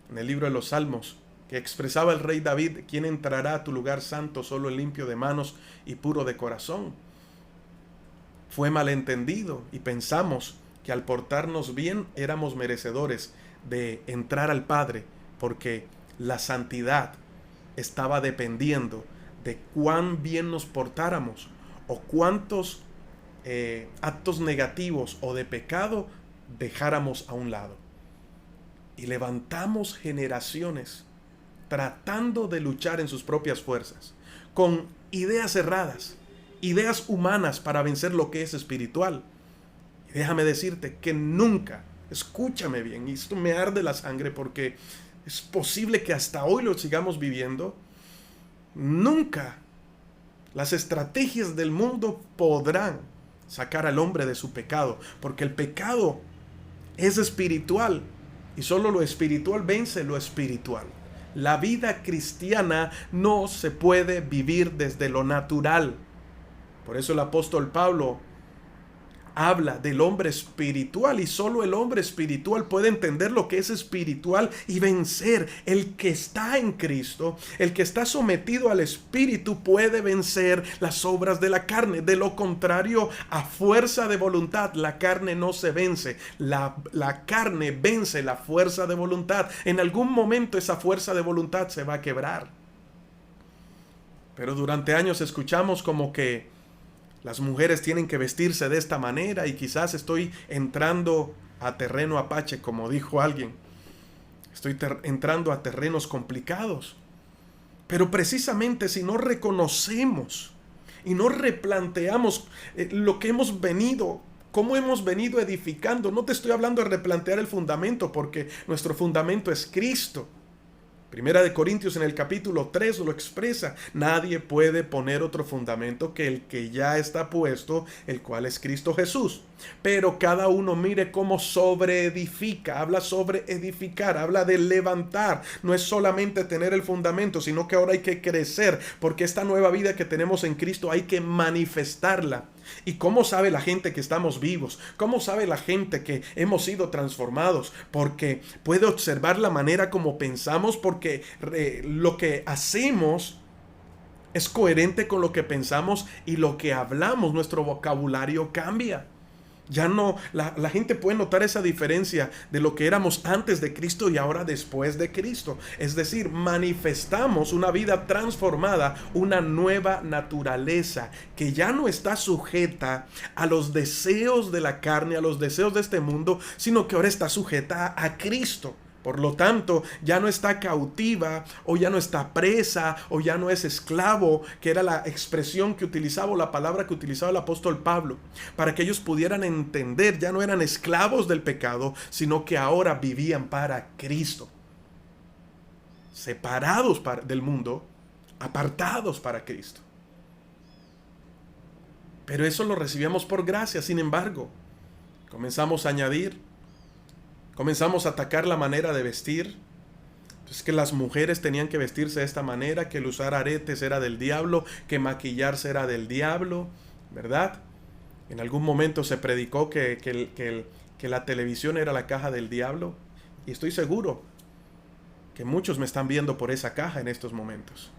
en el libro de los Salmos que expresaba el rey David: ¿quién entrará a tu lugar santo? Solo el limpio de manos y puro de corazón. Fue malentendido y pensamos que al portarnos bien éramos merecedores de entrar al Padre, porque la santidad estaba dependiendo de cuán bien nos portáramos o cuántos actos negativos o de pecado dejáramos a un lado. Y levantamos generaciones tratando de luchar en sus propias fuerzas, con ideas erradas, ideas humanas para vencer lo que es espiritual. Y déjame decirte que nunca Escúchame bien, y esto me arde la sangre porque es posible que hasta hoy lo sigamos viviendo. Nunca las estrategias del mundo podrán sacar al hombre de su pecado, porque el pecado es espiritual y solo lo espiritual vence lo espiritual. La vida cristiana no se puede vivir desde lo natural. Por eso el apóstol Pablo habla del hombre espiritual y solo el hombre espiritual puede entender lo que es espiritual y vencer. El que está en Cristo, el que está sometido al Espíritu puede vencer las obras de la carne. De lo contrario, a fuerza de voluntad, la carne no se vence. La carne vence la fuerza de voluntad. En algún momento esa fuerza de voluntad se va a quebrar. Pero durante años escuchamos como que las mujeres tienen que vestirse de esta manera y quizás estoy entrando a terreno apache, como dijo alguien. Estoy entrando a terrenos complicados. Pero precisamente si no reconocemos y no replanteamos lo que hemos venido, cómo hemos venido edificando, no te estoy hablando de replantear el fundamento porque nuestro fundamento es Cristo. Primera de Corintios en el capítulo 3 lo expresa. Nadie puede poner otro fundamento que el que ya está puesto, el cual es Cristo Jesús. Pero cada uno mire cómo sobreedifica. Habla sobre edificar, habla de levantar. No es solamente tener el fundamento, sino que ahora hay que crecer, porque esta nueva vida que tenemos en Cristo hay que manifestarla. ¿Y cómo sabe la gente que estamos vivos? ¿Cómo sabe la gente que hemos sido transformados? Porque puede observar la manera como pensamos, porque lo que hacemos es coherente con lo que pensamos y lo que hablamos, nuestro vocabulario cambia. Ya no, la gente puede notar esa diferencia de lo que éramos antes de Cristo y ahora después de Cristo. Es decir, manifestamos una vida transformada, una nueva naturaleza que ya no está sujeta a los deseos de la carne, a los deseos de este mundo, sino que ahora está sujeta a Cristo. Por lo tanto, ya no está cautiva o ya no está presa o ya no es esclavo, que era la expresión que utilizaba o la palabra que utilizaba el apóstol Pablo, para que ellos pudieran entender, ya no eran esclavos del pecado, sino que ahora vivían para Cristo. Separados del mundo, apartados para Cristo. Pero eso lo recibíamos por gracia. Sin embargo, comenzamos a añadir, comenzamos a atacar la manera de vestir. Entonces que las mujeres tenían que vestirse de esta manera, que el usar aretes era del diablo, que maquillarse era del diablo, ¿verdad? En algún momento se predicó que la televisión era la caja del diablo. Y estoy seguro que muchos me están viendo por esa caja en estos momentos.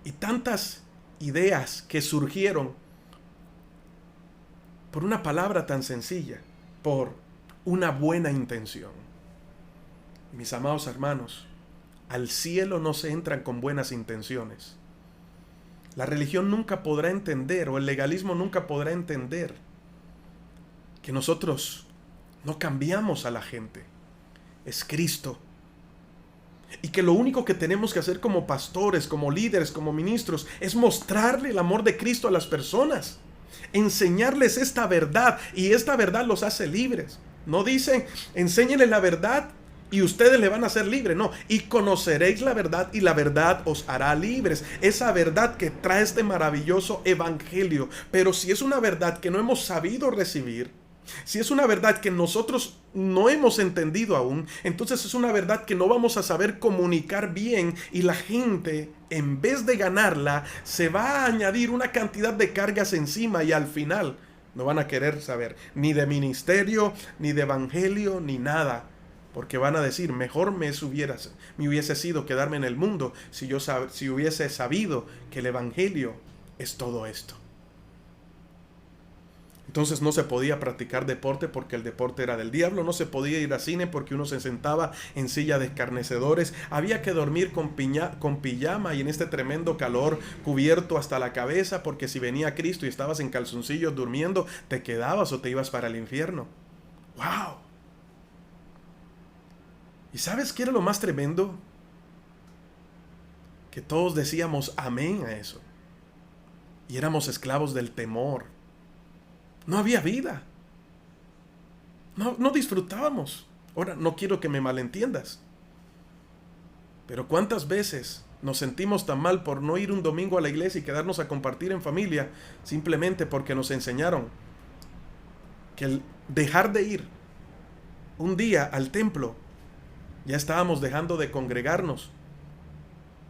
Y tantas ideas que surgieron por una palabra tan sencilla, por una buena intención. Mis amados hermanos, al cielo no se entran con buenas intenciones. La religión nunca podrá entender, o el legalismo nunca podrá entender, que nosotros no cambiamos a la gente. Es Cristo. Y que lo único que tenemos que hacer como pastores, como líderes, como ministros, es mostrarle el amor de Cristo a las personas. Enseñarles esta verdad, y esta verdad los hace libres. No dicen, enséñenles la verdad y ustedes le van a ser libres. No, y conoceréis la verdad y la verdad os hará libres. Esa verdad que trae este maravilloso evangelio. Pero si es una verdad que no hemos sabido recibir, si es una verdad que nosotros no hemos entendido aún, entonces es una verdad que no vamos a saber comunicar bien, y la gente, en vez de ganarla, se va a añadir una cantidad de cargas encima, y al final no van a querer saber ni de ministerio, ni de evangelio, ni nada. Porque van a decir, mejor me hubiese sido quedarme en el mundo si hubiese sabido que el evangelio es todo esto. Entonces no se podía practicar deporte porque el deporte era del diablo. No se podía ir al cine porque uno se sentaba en silla de escarnecedores. Había que dormir con pijama y en este tremendo calor cubierto hasta la cabeza, porque si venía Cristo y estabas en calzoncillos durmiendo, te quedabas o te ibas para el infierno. ¡Wow! ¿Y sabes qué era lo más tremendo? Que todos decíamos amén a eso. Y éramos esclavos del temor. No había vida. No disfrutábamos. Ahora, no quiero que me malentiendas. Pero ¿cuántas veces nos sentimos tan mal por no ir un domingo a la iglesia y quedarnos a compartir en familia simplemente porque nos enseñaron que el dejar de ir un día al templo, ya estábamos dejando de congregarnos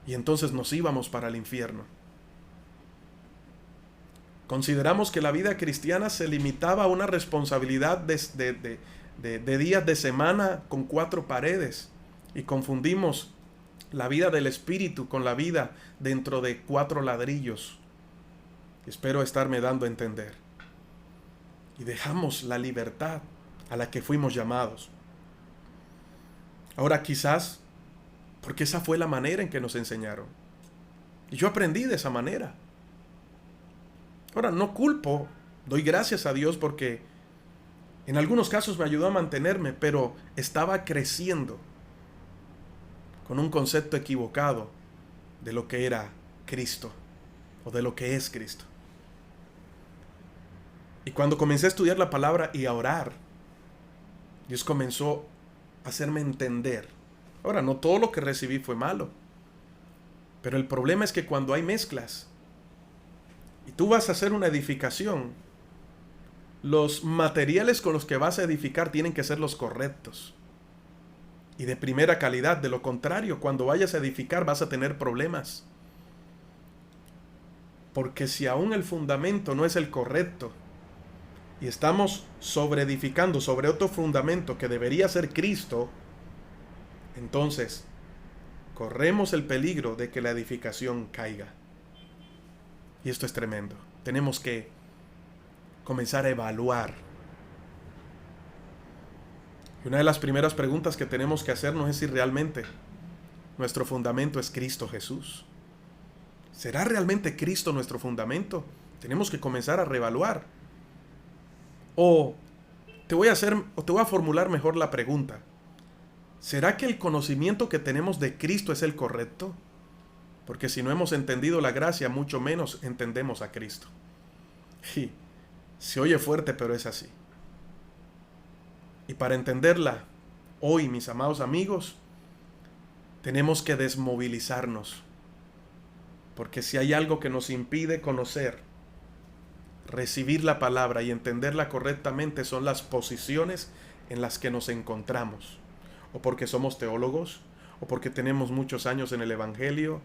y entonces nos íbamos para el infierno? Consideramos que la vida cristiana se limitaba a una responsabilidad de días de semana con 4 paredes y confundimos la vida del espíritu con la vida dentro de 4 ladrillos. Espero estarme dando a entender. Y dejamos la libertad a la que fuimos llamados. Ahora quizás porque esa fue la manera en que nos enseñaron. Y yo aprendí de esa manera. Ahora no culpo, doy gracias a Dios porque en algunos casos me ayudó a mantenerme, pero estaba creciendo con un concepto equivocado de lo que era Cristo o de lo que es Cristo. Y cuando comencé a estudiar la palabra y a orar, Dios comenzó a hacerme entender. Ahora, no todo lo que recibí fue malo, pero el problema es que cuando hay mezclas y tú vas a hacer una edificación, los materiales con los que vas a edificar tienen que ser los correctos y de primera calidad. De lo contrario, cuando vayas a edificar vas a tener problemas. Porque si aún el fundamento no es el correcto y estamos sobreedificando sobre otro fundamento que debería ser Cristo, entonces corremos el peligro de que la edificación caiga. Y esto es tremendo. Tenemos que comenzar a evaluar. Y una de las primeras preguntas que tenemos que hacernos es si realmente nuestro fundamento es Cristo Jesús. ¿Será realmente Cristo nuestro fundamento? Tenemos que comenzar a reevaluar. O te voy a formular mejor la pregunta. ¿Será que el conocimiento que tenemos de Cristo es el correcto? Porque si no hemos entendido la gracia, mucho menos entendemos a Cristo. Y se oye fuerte, pero es así. Y para entenderla hoy, mis amados amigos, tenemos que desmovilizarnos. Porque si hay algo que nos impide conocer, recibir la palabra y entenderla correctamente, son las posiciones en las que nos encontramos. O porque somos teólogos, o porque tenemos muchos años en el Evangelio.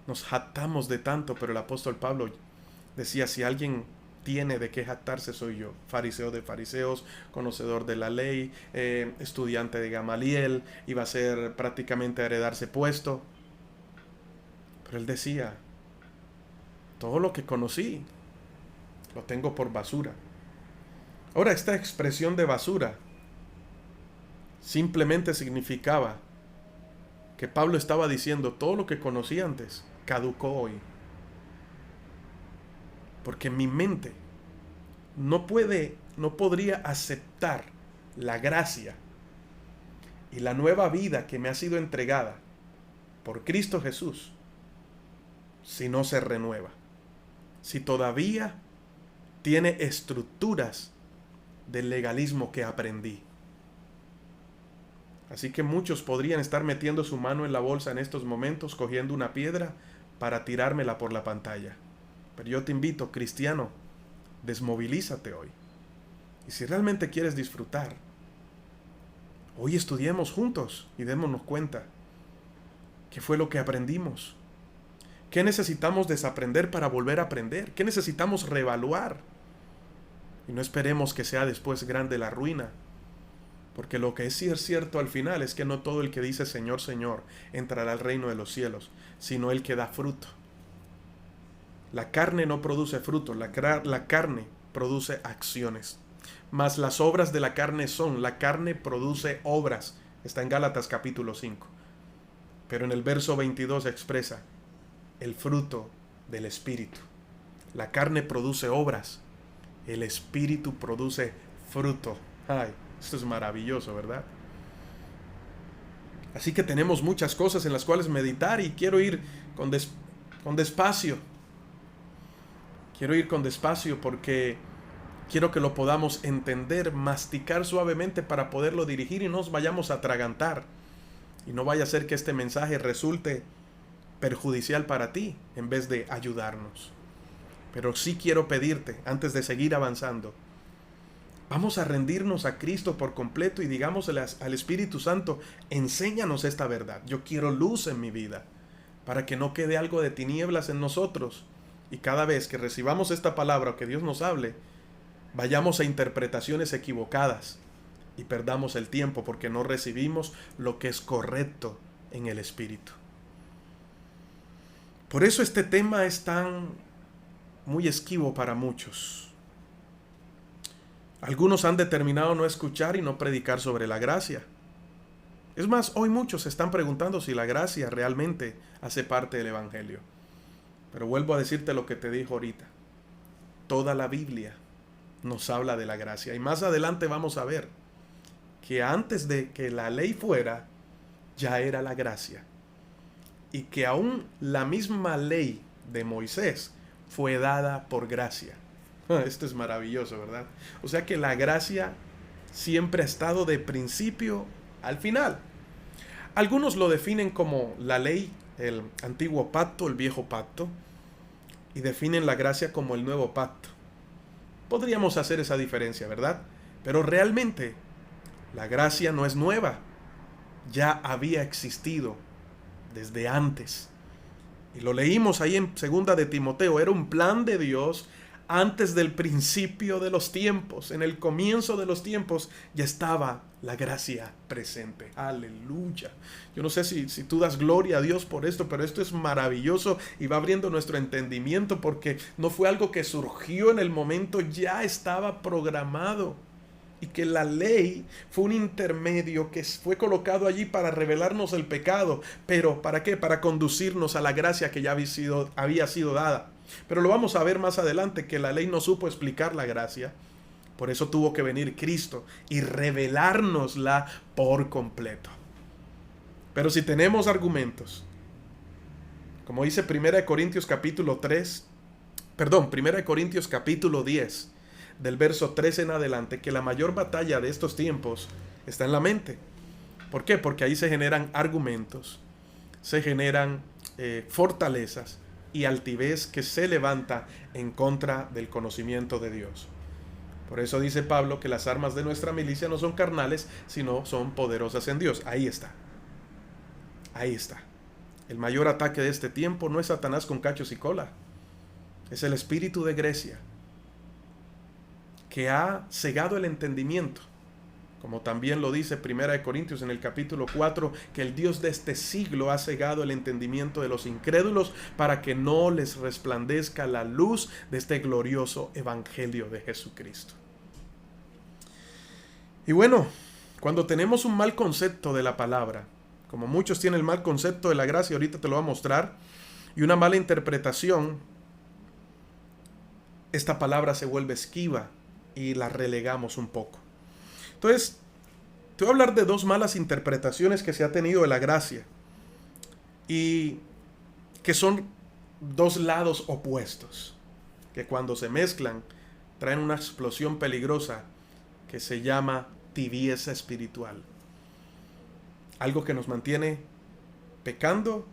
Nos jactamos de tanto, pero el apóstol Pablo decía, si alguien tiene de qué jactarse soy yo, fariseo de fariseos, conocedor de la ley, estudiante de Gamaliel, iba a ser prácticamente a heredarse puesto. Pero él decía, todo lo que conocí lo tengo por basura. Ahora, esta expresión de basura simplemente significaba que Pablo estaba diciendo, todo lo que conocí antes caducó hoy. Porque mi mente no podría aceptar la gracia y la nueva vida que me ha sido entregada por Cristo Jesús si no se renueva. Si todavía tiene estructuras del legalismo que aprendí. Así que muchos podrían estar metiendo su mano en la bolsa en estos momentos, cogiendo una piedra para tirármela por la pantalla. Pero yo te invito, cristiano, desmovilízate hoy. Y si realmente quieres disfrutar, hoy estudiemos juntos y démonos cuenta qué fue lo que aprendimos. ¿Qué necesitamos desaprender para volver a aprender? ¿Qué necesitamos reevaluar? Y no esperemos que sea después grande la ruina. Porque lo que es cierto al final es que no todo el que dice Señor, Señor entrará al reino de los cielos, sino el que da fruto. La carne no produce fruto, la carne produce acciones. Mas las obras de la carne la carne produce obras. Está en Gálatas capítulo 5. Pero en el verso 22 expresa el fruto del Espíritu. La carne produce obras, el Espíritu produce fruto. Ay, esto es maravilloso, ¿verdad? Así que tenemos muchas cosas en las cuales meditar y quiero ir con despacio. Quiero ir con despacio porque quiero que lo podamos entender, masticar suavemente para poderlo dirigir y no nos vayamos a atragantar. Y no vaya a ser que este mensaje resulte perjudicial para ti en vez de ayudarnos. Pero sí quiero pedirte, antes de seguir avanzando, vamos a rendirnos a Cristo por completo y digámosle al Espíritu Santo, enséñanos esta verdad. Yo quiero luz en mi vida, para que no quede algo de tinieblas en nosotros. Y cada vez que recibamos esta palabra o que Dios nos hable, vayamos a interpretaciones equivocadas y perdamos el tiempo porque no recibimos lo que es correcto en el Espíritu. Por eso este tema es tan muy esquivo para muchos. Algunos han determinado no escuchar y no predicar sobre la gracia. Es más, hoy muchos se están preguntando si la gracia realmente hace parte del Evangelio. Pero vuelvo a decirte lo que te dijo ahorita. Toda la Biblia nos habla de la gracia. Y más adelante vamos a ver que antes de que la ley fuera, ya era la gracia. Y que aún la misma ley de Moisés fue dada por gracia. Esto es maravilloso, ¿verdad? O sea que la gracia siempre ha estado de principio al final. Algunos lo definen como la ley, el antiguo pacto, el viejo pacto, y definen la gracia como el nuevo pacto. Podríamos hacer esa diferencia, ¿verdad? Pero realmente la gracia no es nueva. Ya había existido desde antes. Y lo leímos ahí en 2 de Timoteo. Era un plan de Dios antes del principio de los tiempos. En el comienzo de los tiempos ya estaba la gracia presente. Aleluya. Yo no sé si tú das gloria a Dios por esto, pero esto es maravilloso y va abriendo nuestro entendimiento porque no fue algo que surgió en el momento, ya estaba programado. Y que la ley fue un intermedio que fue colocado allí para revelarnos el pecado. Pero ¿para qué? Para conducirnos a la gracia que ya había sido dada. Pero lo vamos a ver más adelante, que la ley no supo explicar la gracia. Por eso tuvo que venir Cristo y revelárnosla por completo. Pero si tenemos argumentos, como dice 1 Corintios capítulo 10, del verso 13 en adelante, que la mayor batalla de estos tiempos está en la mente. ¿Por qué? Porque ahí se generan argumentos, se generan fortalezas y altivez que se levanta en contra del conocimiento de Dios. Por eso dice Pablo que las armas de nuestra milicia no son carnales, sino son poderosas en Dios. Ahí está. Ahí está. El mayor ataque de este tiempo no es Satanás con cachos y cola. Es el espíritu de Grecia, que ha cegado el entendimiento, como también lo dice 1 Corintios en el capítulo 4, que el Dios de este siglo ha cegado el entendimiento de los incrédulos para que no les resplandezca la luz de este glorioso evangelio de Jesucristo. Y bueno, cuando tenemos un mal concepto de la palabra, como muchos tienen el mal concepto de la gracia, ahorita te lo voy a mostrar, y una mala interpretación, esta palabra se vuelve esquiva y la relegamos un poco. Entonces, te voy a hablar de dos malas interpretaciones que se ha tenido de la gracia y que son dos lados opuestos, que cuando se mezclan traen una explosión peligrosa que se llama tibieza espiritual. Algo que nos mantiene pecando,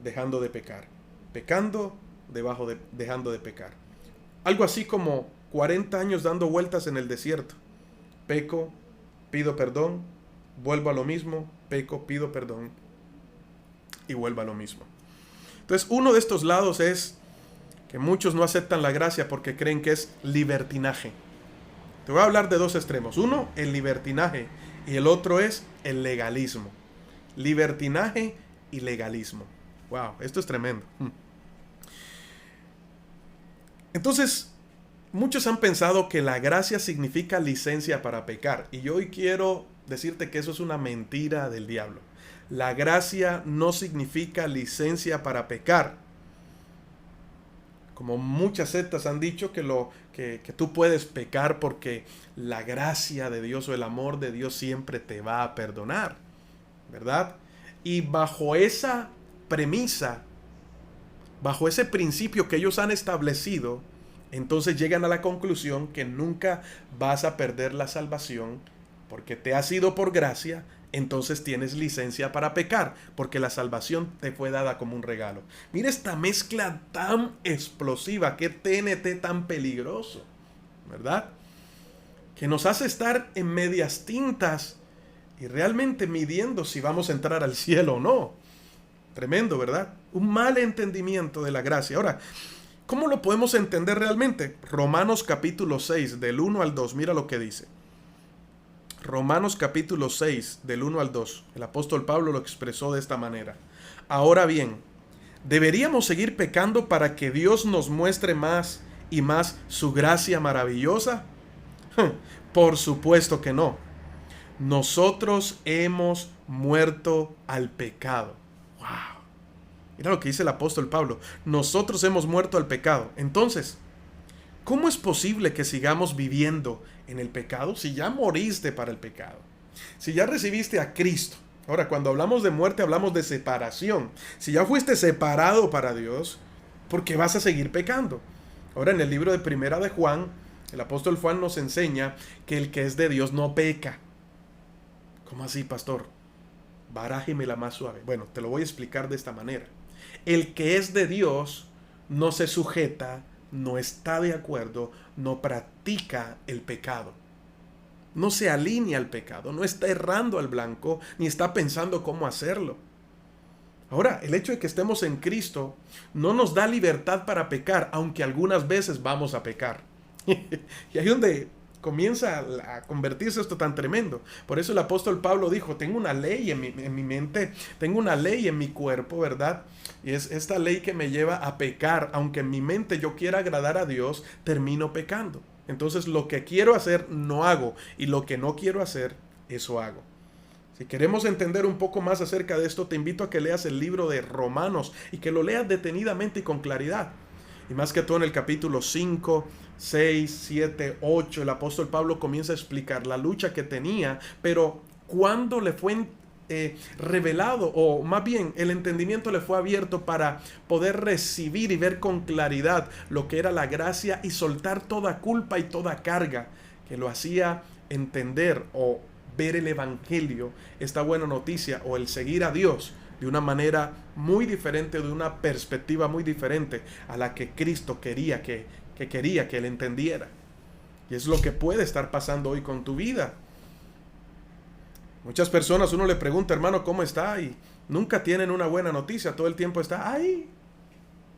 dejando de pecar. Pecando, dejando de pecar. Algo así como 40 años dando vueltas en el desierto. Peco, pido perdón, vuelvo a lo mismo, peco, pido perdón y vuelvo a lo mismo. Entonces, uno de estos lados es que muchos no aceptan la gracia porque creen que es libertinaje. Te voy a hablar de dos extremos. Uno, el libertinaje, y el otro es el legalismo. Libertinaje y legalismo. Wow, esto es tremendo. Entonces, muchos han pensado que la gracia significa licencia para pecar. Y yo hoy quiero decirte que eso es una mentira del diablo. La gracia no significa licencia para pecar. Como muchas sectas han dicho que tú puedes pecar porque la gracia de Dios o el amor de Dios siempre te va a perdonar, ¿verdad? Y bajo esa premisa, bajo ese principio que ellos han establecido, entonces llegan a la conclusión que nunca vas a perder la salvación porque te ha sido por gracia. Entonces tienes licencia para pecar, porque la salvación te fue dada como un regalo. Mira esta mezcla tan explosiva, qué TNT tan peligroso, ¿verdad? Que nos hace estar en medias tintas y realmente midiendo si vamos a entrar al cielo o no. Tremendo, ¿verdad? Un mal entendimiento de la gracia. Ahora, ¿cómo lo podemos entender realmente? Romanos capítulo 6, del 1 al 2, mira lo que dice. Romanos capítulo 6, del 1 al 2. El apóstol Pablo lo expresó de esta manera. Ahora bien, ¿deberíamos seguir pecando para que Dios nos muestre más y más su gracia maravillosa? Por supuesto que no. Nosotros hemos muerto al pecado. ¡Wow! Mira lo que dice el apóstol Pablo. Nosotros hemos muerto al pecado. Entonces, ¿cómo es posible que sigamos viviendo en el pecado si ya moriste para el pecado? Si ya recibiste a Cristo. Ahora, cuando hablamos de muerte, hablamos de separación. Si ya fuiste separado para Dios, ¿por qué vas a seguir pecando? Ahora, en el libro de Primera de Juan, el apóstol Juan nos enseña que el que es de Dios no peca. ¿Cómo así, pastor? Barájemela más suave. Bueno, te lo voy a explicar de esta manera. El que es de Dios no se sujeta, no está de acuerdo, no practica el pecado. No se alinea al pecado, no está errando al blanco, ni está pensando cómo hacerlo. Ahora, el hecho de que estemos en Cristo no nos da libertad para pecar, aunque algunas veces vamos a pecar. Y ahí es donde comienza a convertirse esto tan tremendo. Por eso el apóstol Pablo dijo, tengo una ley en mi mente, tengo una ley en mi cuerpo, ¿verdad? Y es esta ley que me lleva a pecar, aunque en mi mente yo quiera agradar a Dios, termino pecando. Entonces lo que quiero hacer no hago, y lo que no quiero hacer, eso hago. Si queremos entender un poco más acerca de esto, te invito a que leas el libro de Romanos y que lo leas detenidamente y con claridad. Y más que todo en el capítulo 5, 6, 7, 8, el apóstol Pablo comienza a explicar la lucha que tenía, pero cuando le fue revelado, o más bien el entendimiento le fue abierto para poder recibir y ver con claridad lo que era la gracia y soltar toda culpa y toda carga que lo hacía entender o ver el evangelio, esta buena noticia o el seguir a Dios de una manera muy diferente, de una perspectiva muy diferente a la que Cristo quería que él entendiera. Y es lo que puede estar pasando hoy con tu vida. Muchas personas, uno le pregunta, hermano, ¿cómo está? Y nunca tienen una buena noticia, todo el tiempo está, ¡ay!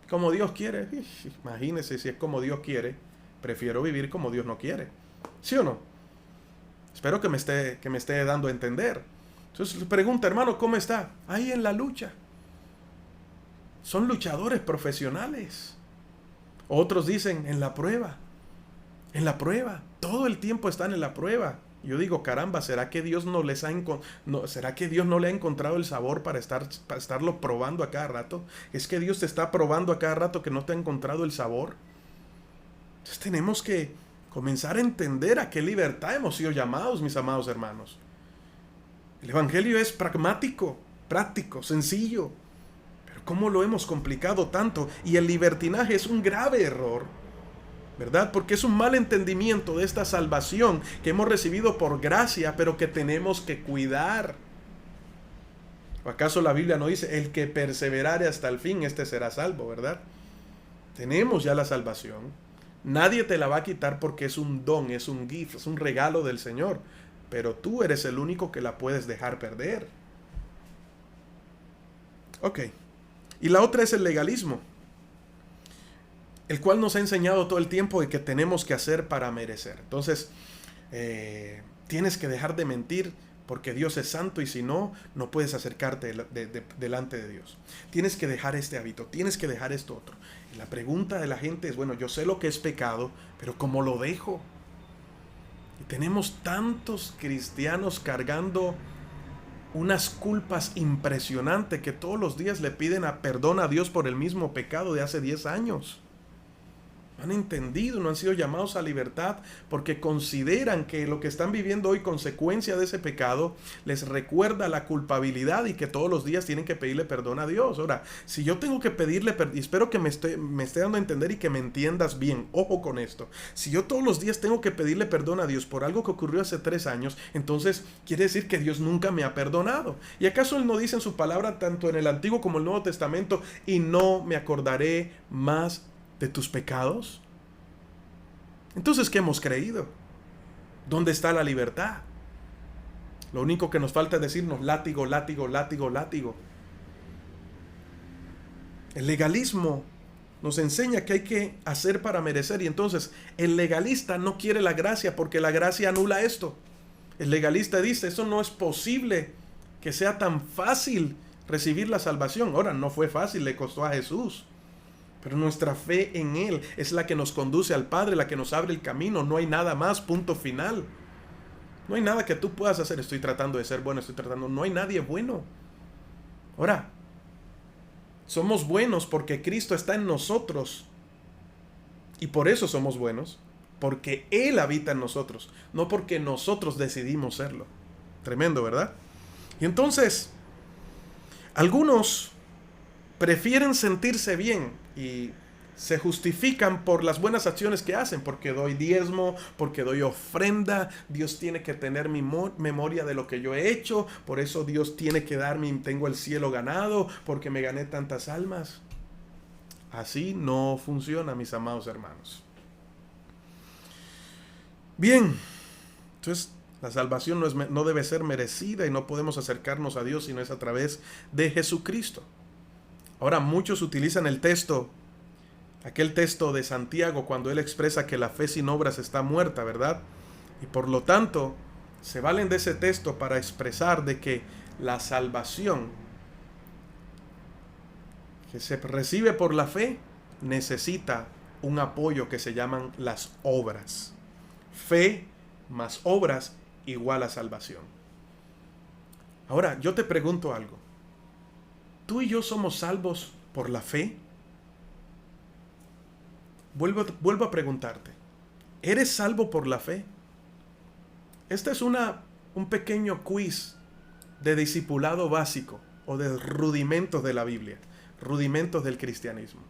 Como Dios quiere. Imagínese, si es como Dios quiere, prefiero vivir como Dios no quiere. ¿Sí o no? Espero que me esté dando a entender. Entonces le pregunta, hermano, ¿cómo está? Ahí en la lucha. Son luchadores profesionales. Otros dicen, en la prueba. En la prueba. Todo el tiempo están en la prueba. Yo digo, caramba, ¿será que Dios ¿será que Dios no le ha encontrado el sabor para estarlo probando a cada rato? ¿Es que Dios te está probando a cada rato que no te ha encontrado el sabor? Entonces tenemos que comenzar a entender a qué libertad hemos sido llamados, mis amados hermanos. El evangelio es pragmático, práctico, sencillo. Pero ¿cómo lo hemos complicado tanto? Y el libertinaje es un grave error, ¿verdad? Porque es un mal entendimiento de esta salvación que hemos recibido por gracia, pero que tenemos que cuidar. ¿O acaso la Biblia no dice, el que perseverare hasta el fin, este será salvo, ¿verdad? Tenemos ya la salvación. Nadie te la va a quitar porque es un don, es un gift, es un regalo del Señor. Pero tú eres el único que la puedes dejar perder. Ok. Y la otra es el legalismo, el cual nos ha enseñado todo el tiempo de que tenemos que hacer para merecer. Entonces, tienes que dejar de mentir porque Dios es santo y si no, no puedes acercarte delante de Dios. Tienes que dejar este hábito, tienes que dejar esto otro. Y la pregunta de la gente es, bueno, yo sé lo que es pecado, pero ¿cómo lo dejo? Y tenemos tantos cristianos cargando unas culpas impresionantes que todos los días le piden perdón a Dios por el mismo pecado de hace 10 años. No han entendido, no han sido llamados a libertad porque consideran que lo que están viviendo hoy, consecuencia de ese pecado, les recuerda la culpabilidad y que todos los días tienen que pedirle perdón a Dios. Ahora, si yo tengo que pedirle perdón, y espero que me esté dando a entender y que me entiendas bien, ojo con esto. Si yo todos los días tengo que pedirle perdón a Dios por algo que ocurrió hace 3 años, entonces quiere decir que Dios nunca me ha perdonado. ¿Y acaso Él no dice en su palabra, tanto en el Antiguo como el Nuevo Testamento, y no me acordaré más de tus pecados? Entonces, ¿qué hemos creído? ¿Dónde está la libertad? Lo único que nos falta es decirnos látigo, látigo, látigo, látigo. El legalismo nos enseña que hay que hacer para merecer, y entonces el legalista no quiere la gracia porque la gracia anula esto. El legalista dice, eso no es posible que sea tan fácil recibir la salvación. Ahora, no fue fácil, le costó a Jesús. Pero nuestra fe en Él es la que nos conduce al Padre, la que nos abre el camino. No hay nada más, punto final. No hay nada que tú puedas hacer. Estoy tratando de ser bueno, no hay nadie bueno. Ahora, somos buenos porque Cristo está en nosotros. Y por eso somos buenos. Porque Él habita en nosotros. No porque nosotros decidimos serlo. Tremendo, ¿verdad? Y entonces, algunos prefieren sentirse bien y se justifican por las buenas acciones que hacen, porque doy diezmo, porque doy ofrenda, Dios tiene que tener mi memoria de lo que yo he hecho, por eso Dios tiene que darme, tengo el cielo ganado, porque me gané tantas almas. Así no funciona, mis amados hermanos. Bien, entonces la salvación no debe ser merecida y no podemos acercarnos a Dios si no es a través de Jesucristo. Ahora, muchos utilizan el texto, aquel texto de Santiago, cuando él expresa que la fe sin obras está muerta, ¿verdad? Y por lo tanto, se valen de ese texto para expresar de que la salvación que se recibe por la fe necesita un apoyo que se llaman las obras. Fe más obras igual a salvación. Ahora, yo te pregunto algo. ¿Tú y yo somos salvos por la fe? Vuelvo a preguntarte. ¿Eres salvo por la fe? Este es un pequeño quiz de discipulado básico o de rudimentos de la Biblia, rudimentos del cristianismo.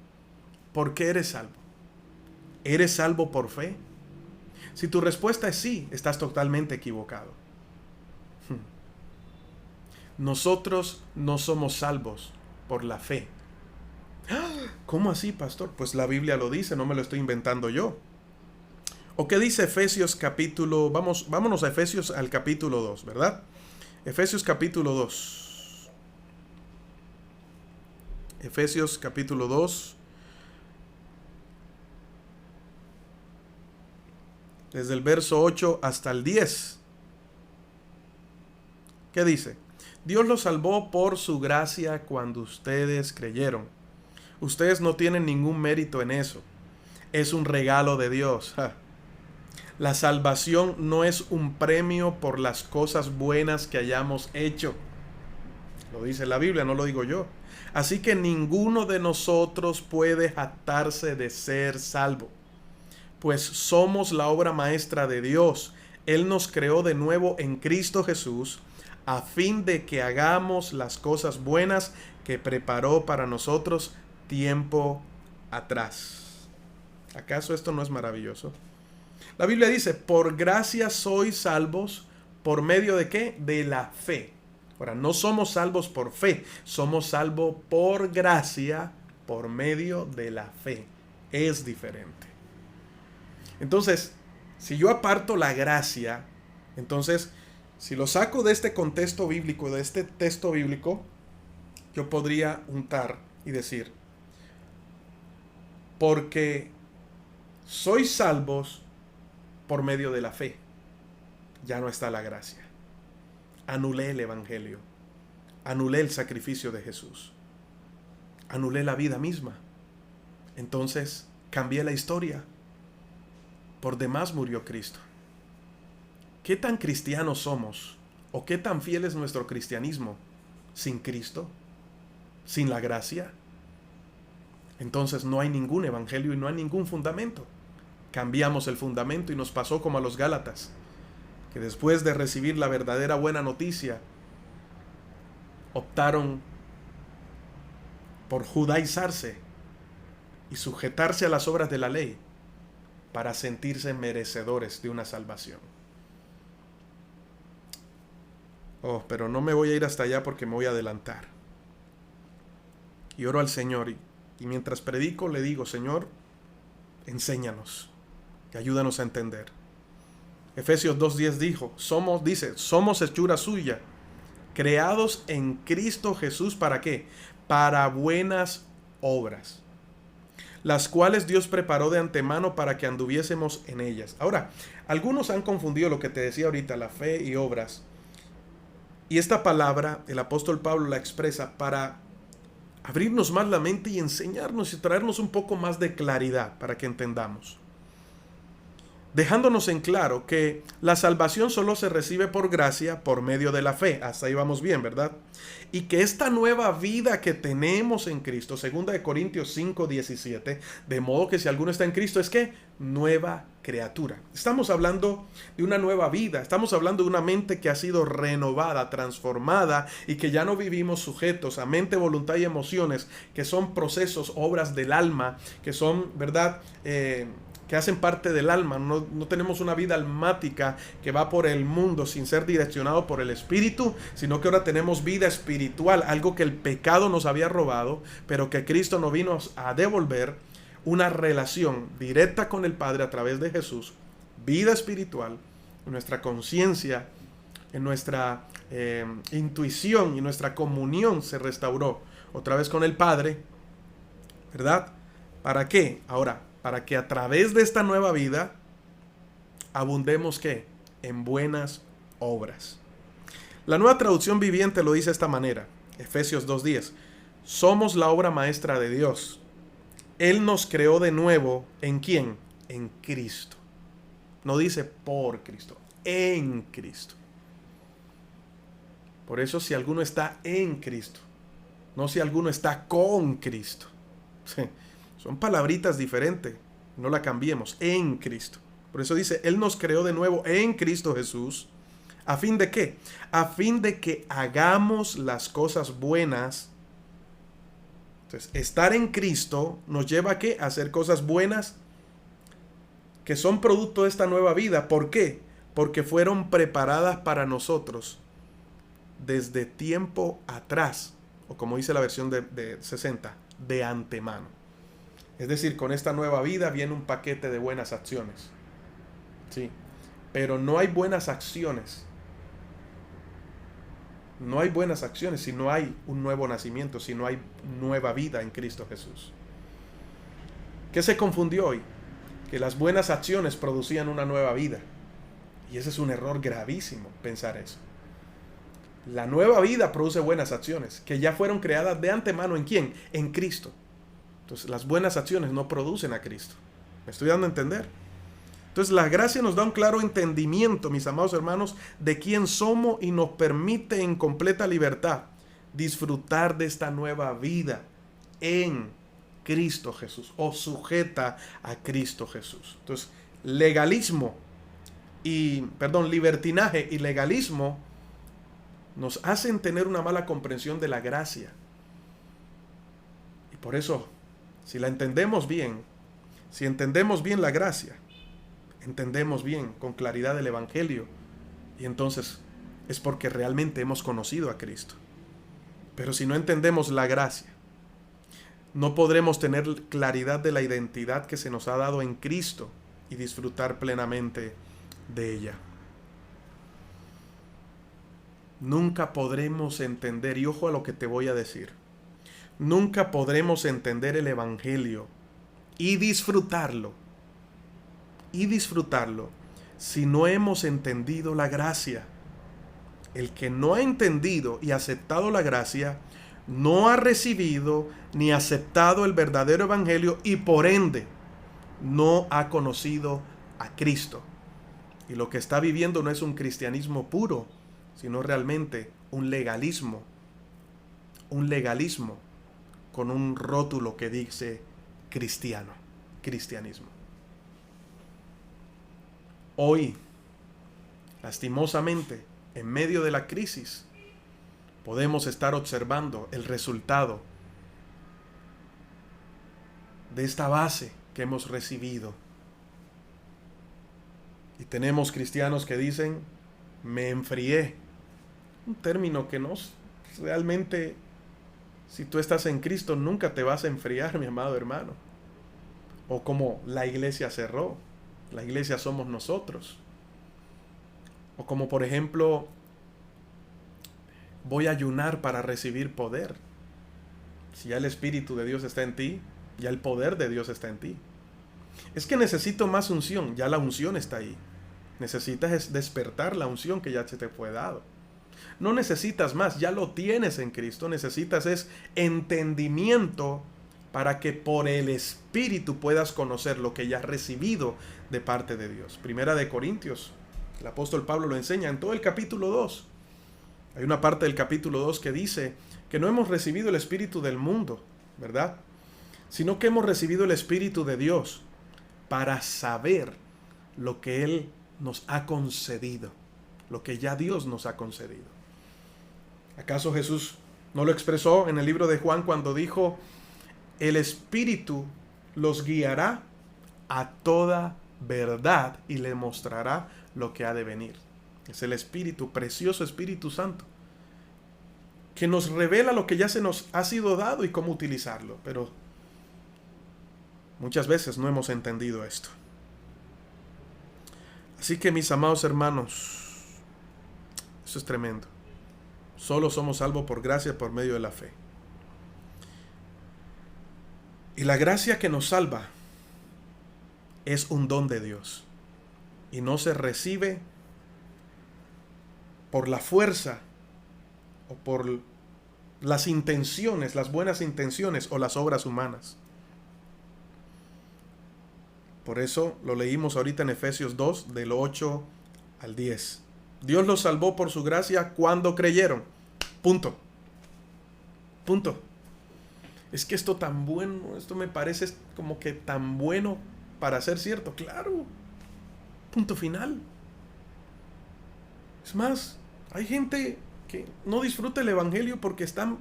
¿Por qué eres salvo? ¿Eres salvo por fe? Si tu respuesta es sí, estás totalmente equivocado. Nosotros no somos salvos por la fe. ¿Cómo así, pastor? Pues la Biblia lo dice, no me lo estoy inventando yo. ¿O qué dice Efesios capítulo? Vámonos a Efesios al capítulo 2, ¿verdad? Efesios capítulo 2. Efesios capítulo 2. Desde el verso 8 hasta el 10. ¿Qué dice? Dios los salvó por su gracia cuando ustedes creyeron. Ustedes no tienen ningún mérito en eso. Es un regalo de Dios. La salvación no es un premio por las cosas buenas que hayamos hecho. Lo dice la Biblia, no lo digo yo. Así que ninguno de nosotros puede jactarse de ser salvo. Pues somos la obra maestra de Dios. Él nos creó de nuevo en Cristo Jesús, a fin de que hagamos las cosas buenas que preparó para nosotros tiempo atrás. ¿Acaso esto no es maravilloso? La Biblia dice, por gracia sois salvos, ¿por medio de qué? De la fe. Ahora, no somos salvos por fe, somos salvos por gracia, por medio de la fe. Es diferente. Entonces, si yo aparto la gracia, entonces, si lo saco de este contexto bíblico, de este texto bíblico, yo podría untar y decir, porque sois salvos por medio de la fe, ya no está la gracia. Anulé el evangelio, anulé el sacrificio de Jesús, anulé la vida misma. Entonces, cambié la historia. Por demás murió Cristo. ¿Qué tan cristianos somos? ¿O qué tan fiel es nuestro cristianismo sin Cristo? ¿Sin la gracia? entonces no hay ningún evangelio y no hay ningún fundamento. Cambiamos el fundamento y nos pasó como a los Gálatas, que después de recibir la verdadera buena noticia, optaron por judaizarse y sujetarse a las obras de la ley para sentirse merecedores de una salvación. Oh, pero no me voy a ir hasta allá porque me voy a adelantar. Y oro al Señor y mientras predico le digo: Señor, enséñanos y ayúdanos a entender. Efesios 2:10 somos hechura suya, creados en Cristo Jesús, ¿para qué? Para buenas obras, las cuales Dios preparó de antemano para que anduviésemos en ellas. Ahora, algunos han confundido lo que te decía ahorita, la fe y obras. Y esta palabra, el apóstol Pablo la expresa para abrirnos más la mente y enseñarnos y traernos un poco más de claridad para que entendamos. Dejándonos en claro que la salvación solo se recibe por gracia, por medio de la fe. Hasta ahí vamos bien, ¿verdad? Y que esta nueva vida que tenemos en Cristo, 2 Corintios 5:17, de modo que si alguno está en Cristo, ¿es qué? Nueva criatura. Estamos hablando de una nueva vida, estamos hablando de una mente que ha sido renovada, transformada, y que ya no vivimos sujetos a mente, voluntad y emociones, que son procesos, obras del alma, que son, ¿verdad?, que hacen parte del alma. No tenemos una vida almática que va por el mundo sin ser direccionado por el Espíritu, sino que ahora tenemos vida espiritual, algo que el pecado nos había robado, pero que Cristo nos vino a devolver, una relación directa con el Padre a través de Jesús, vida espiritual, en nuestra conciencia, en nuestra intuición y nuestra comunión se restauró otra vez con el Padre, ¿verdad? ¿Para qué? Ahora, para que a través de esta nueva vida abundemos, ¿qué? En buenas obras. La Nueva Traducción Viviente lo dice de esta manera, Efesios 2:10. Somos la obra maestra de Dios. Él nos creó de nuevo, ¿en quién? En Cristo. No dice por Cristo, en Cristo. Por eso si alguno está en Cristo, no si alguno está con Cristo. Son palabritas diferentes, no la cambiemos, en Cristo. Por eso dice, Él nos creó de nuevo en Cristo Jesús. ¿A fin de qué? A fin de que hagamos las cosas buenas. Entonces, estar en Cristo nos lleva a ¿qué? A hacer cosas buenas que son producto de esta nueva vida. ¿Por qué? Porque fueron preparadas para nosotros desde tiempo atrás, o como dice la versión de 60, de antemano. Es decir, con esta nueva vida viene un paquete de buenas acciones. Sí, pero no hay buenas acciones. No hay buenas acciones si no hay un nuevo nacimiento, si no hay nueva vida en Cristo Jesús. ¿Qué se confundió hoy? Que las buenas acciones producían una nueva vida. Y ese es un error gravísimo, pensar eso. La nueva vida produce buenas acciones, que ya fueron creadas de antemano. ¿En quién? En Cristo. Entonces, las buenas acciones no producen a Cristo. ¿Me estoy dando a entender? Entonces, la gracia nos da un claro entendimiento, mis amados hermanos, de quién somos y nos permite en completa libertad disfrutar de esta nueva vida en Cristo Jesús, o sujeta a Cristo Jesús. Entonces, libertinaje y legalismo nos hacen tener una mala comprensión de la gracia. Y por eso, si la entendemos bien, si entendemos bien la gracia, entendemos bien con claridad el Evangelio, y entonces es porque realmente hemos conocido a Cristo. Pero si no entendemos la gracia, no podremos tener claridad de la identidad que se nos ha dado en Cristo y disfrutar plenamente de ella. Nunca podremos entender, y ojo a lo que te voy a decir, nunca podremos entender el Evangelio y disfrutarlo si no hemos entendido la gracia. El que no ha entendido y aceptado la gracia no ha recibido ni aceptado el verdadero Evangelio, y por ende no ha conocido a Cristo. Y lo que está viviendo no es un cristianismo puro, sino realmente un legalismo con un rótulo que dice cristianismo. Hoy, lastimosamente, en medio de la crisis, podemos estar observando el resultado de esta base que hemos recibido. Y tenemos cristianos que dicen, me enfrié. Un término que no realmente, si tú estás en Cristo, nunca te vas a enfriar, mi amado hermano. O como la iglesia cerró, la iglesia somos nosotros. O como por ejemplo, voy a ayunar para recibir poder. Si ya el Espíritu de Dios está en ti, ya el poder de Dios está en ti. Es que necesito más unción, ya la unción está ahí. Necesitas despertar la unción que ya se te fue dado. No necesitas más, ya lo tienes en Cristo. Necesitas es entendimiento para que por el Espíritu puedas conocer lo que ya has recibido de parte de Dios. Primera de Corintios, el apóstol Pablo lo enseña en todo el capítulo 2. Hay una parte del capítulo 2 que dice que no hemos recibido el Espíritu del mundo, ¿verdad? Sino que hemos recibido el Espíritu de Dios para saber lo que Él nos ha concedido, lo que ya Dios nos ha concedido. ¿Acaso Jesús no lo expresó en el libro de Juan cuando dijo, el Espíritu los guiará a toda verdad y le mostrará lo que ha de venir? Es el Espíritu, precioso Espíritu Santo, que nos revela lo que ya se nos ha sido dado y cómo utilizarlo. Pero muchas veces no hemos entendido esto. Así que mis amados hermanos, eso es tremendo. Solo somos salvos por gracia, por medio de la fe. Y la gracia que nos salva es un don de Dios. Y no se recibe por la fuerza o por las intenciones, las buenas intenciones o las obras humanas. Por eso lo leímos ahorita en Efesios 2, del 8 al 10. Dios los salvó por su gracia cuando creyeron. Punto. Punto. Es que esto tan bueno, esto me parece como que tan bueno para ser cierto. Claro. Punto final. Es más, hay gente que no disfruta el evangelio porque están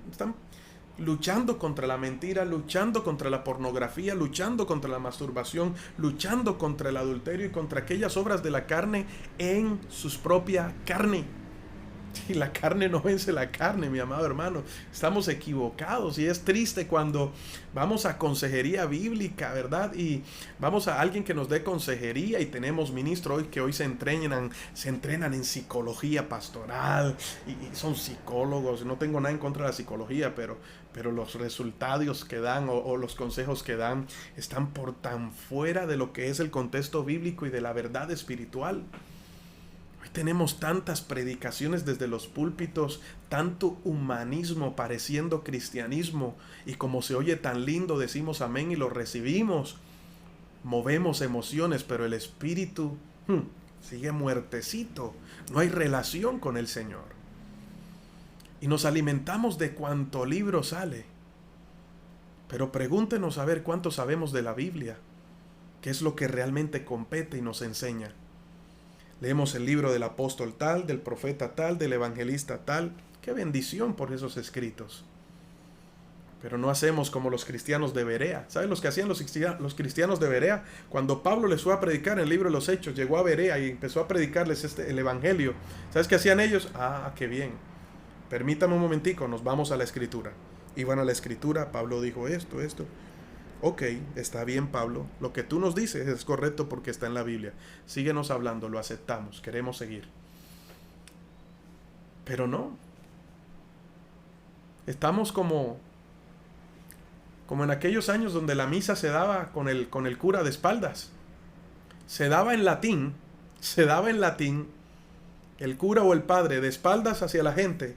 luchando contra la mentira, luchando contra la pornografía, luchando contra la masturbación, luchando contra el adulterio y contra aquellas obras de la carne en su propia carne. Y la carne no vence la carne, mi amado hermano. Estamos equivocados y es triste cuando vamos a consejería bíblica, ¿verdad? Y vamos a alguien que nos dé consejería y tenemos ministros hoy que hoy se entrenan en psicología pastoral y son psicólogos. No tengo nada en contra de la psicología, pero los resultados que dan o los consejos que dan están por tan fuera de lo que es el contexto bíblico y de la verdad espiritual. Hoy tenemos tantas predicaciones desde los púlpitos, tanto humanismo pareciendo cristianismo, y como se oye tan lindo decimos amén y lo recibimos, movemos emociones, pero el espíritu sigue muertecito, no hay relación con el Señor. Y nos alimentamos de cuanto libro sale, pero pregúntenos a ver cuánto sabemos de la Biblia, qué es lo que realmente compete y nos enseña. Leemos el libro del apóstol tal, del profeta tal, del evangelista tal. ¡Qué bendición por esos escritos! Pero no hacemos como los cristianos de Berea. ¿Saben los que hacían los cristianos de Berea? Cuando Pablo les fue a predicar en el libro de los Hechos, llegó a Berea y empezó a predicarles el evangelio. ¿Sabes qué hacían ellos? ¡Ah, qué bien! Permítame un momentico, nos vamos a la escritura. Iban a la escritura, Pablo dijo esto. Ok, está bien, Pablo, lo que tú nos dices es correcto porque está en la Biblia. Síguenos hablando, lo aceptamos, queremos seguir. Pero no. Estamos como en aquellos años donde la misa se daba con el cura de espaldas. Se daba en latín, el cura o el padre de espaldas hacia la gente,